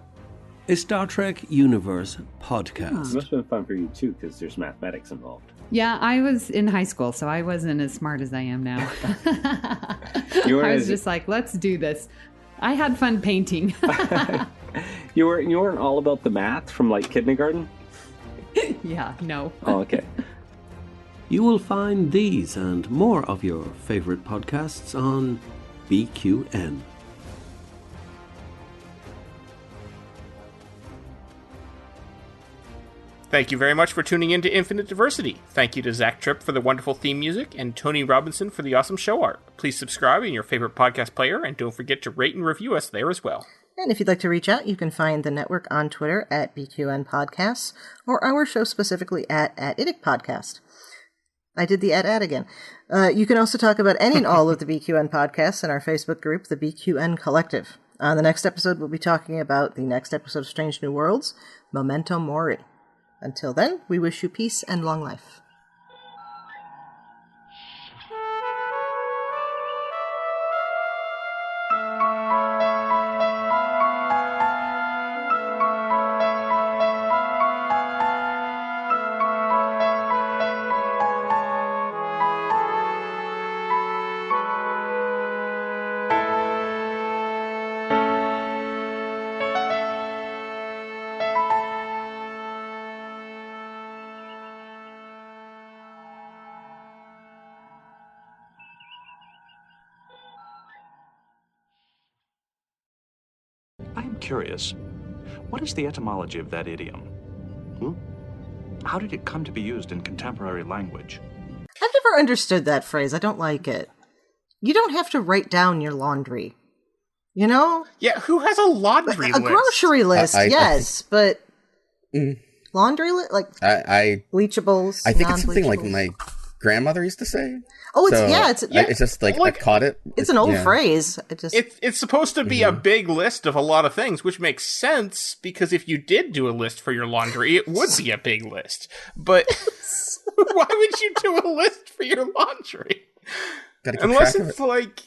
a Star Trek Universe It podcast. must have been fun for you too, because there's mathematics involved. Yeah, I was in high school, so I wasn't as smart as I am now. You weren't I was as- just like, let's do this. I had fun painting. You weren't all about the math from like kindergarten? Yeah, no. Oh, okay. You will find these and more of your favorite podcasts on BQN. Thank you very much for tuning in to Infinite Diversity. Thank you to Zach Tripp for the wonderful theme music and Tony Robinson for the awesome show art. Please subscribe in your favorite podcast player and don't forget to rate and review us there as well. And if you'd like to reach out, you can find the network on Twitter at BQN Podcasts, or our show specifically at @IDIC Podcast. I did the at again. You can also talk about any and all of the BQN podcasts in our Facebook group, the BQN Collective. On the next episode, we'll be talking about the next episode of Strange New Worlds, Memento Mori. Until then, we wish you peace and long life. I am curious. What is the etymology of that idiom? How did it come to be used in contemporary language? I've never understood that phrase. I don't like it. You don't have to write down your laundry. You know? Yeah, who has a laundry A list? grocery list, yes, but Mm. laundry list? Like, bleachables, I think it's something like non-bleachables? my grandmother used to say. Oh, it's, So, yeah, it's, yeah. it's just like I caught it. It's an old yeah. phrase. It just, It's supposed to be a big list of a lot of things, which makes sense, because if you did do a list for your laundry, it would be a big list. But why would you do a list for your laundry? Gotta keep Unless track of it's like,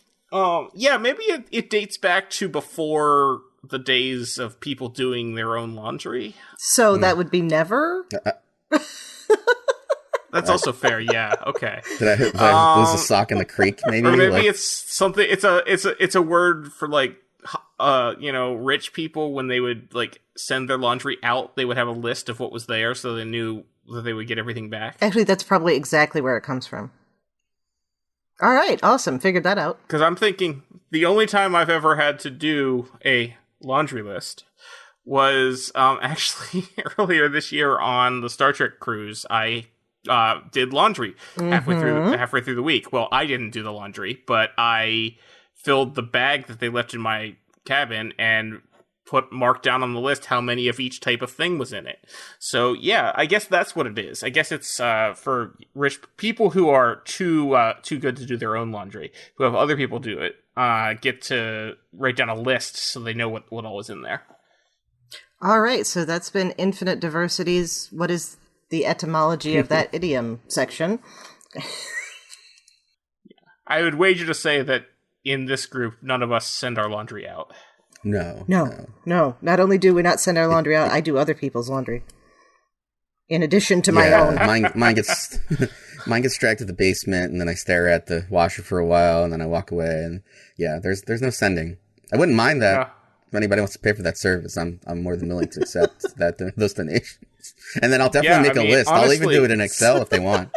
yeah, maybe it dates back to before the days of people doing their own laundry. So that would be never? That's also fair, yeah. Okay. Did I lose a sock in the creek? Maybe, or maybe like, it's something. It's a word for like, rich people when they would like send their laundry out. They would have a list of what was there, so they knew that they would get everything back. Actually, that's probably exactly where it comes from. All right, awesome. Figured that out. Because I'm thinking the only time I've ever had to do a laundry list was actually earlier this year on the Star Trek cruise. I did laundry halfway through the week. Well, I didn't do the laundry, but I filled the bag that they left in my cabin and marked down on the list how many of each type of thing was in it. So yeah, I guess that's what it is. I guess it's for rich people who are too good to do their own laundry, who have other people do it, get to write down a list so they know what all is in there. All right, so that's been Infinite Diversity's What is the Etymology of That Idiom section. I would wager to say that in this group, none of us send our laundry out. No. Not only do we not send our laundry out, I do other people's laundry. In addition to my own. Mine gets dragged to the basement, and then I stare at the washer for a while, and then I walk away. And yeah, there's no sending. I wouldn't mind that. If anybody wants to pay for that service, I'm more than willing to accept those donations. And then I'll definitely make a list. Honestly, I'll even do it in Excel if they want.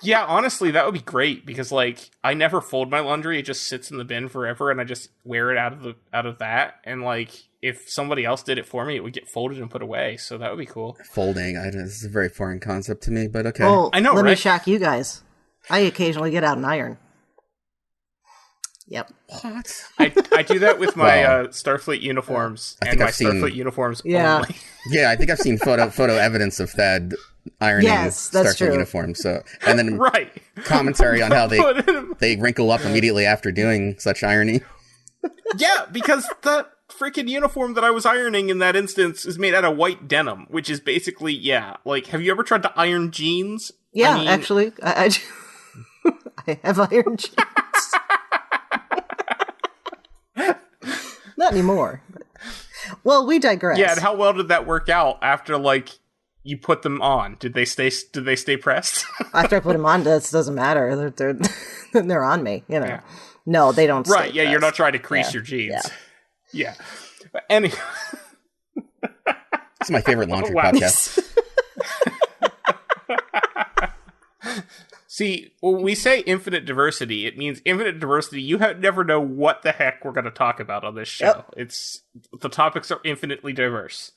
Yeah, honestly, that would be great, because like I never fold my laundry; it just sits in the bin forever, and I just wear it out of that. And like, if somebody else did it for me, it would get folded and put away. So that would be cool. Folding, this is a very foreign concept to me, but okay. Well, I know, let right? me shock you guys. I occasionally get out an iron. Yep. What? I do that with my Starfleet uniforms I think and my I've seen- Starfleet uniforms Yeah. only. Yeah, I think I've seen photo evidence of Thad ironing Yes, that's Starfleet true. uniforms. So, and then Right. commentary on how Put him- they wrinkle up immediately after doing such irony. Yeah, because that freaking uniform that I was ironing in that instance is made out of white denim, which is basically, yeah, like, have you ever tried to iron jeans? Yeah, I mean, actually, I I have iron jeans. Not anymore. Well, we digress. Yeah, and how well did that work out after, like, you put them on? Did they stay pressed? After I put them on, that doesn't matter. They're on me, you know. Yeah. No, they don't. Right? stay Yeah, you're pressed. not trying to crease your jeans. Yeah. But anyway, It's my favorite laundry Wow. podcast. see, when we say infinite diversity, it means infinite diversity. You never know what the heck we're going to talk about on this show. Yep. The topics are infinitely diverse.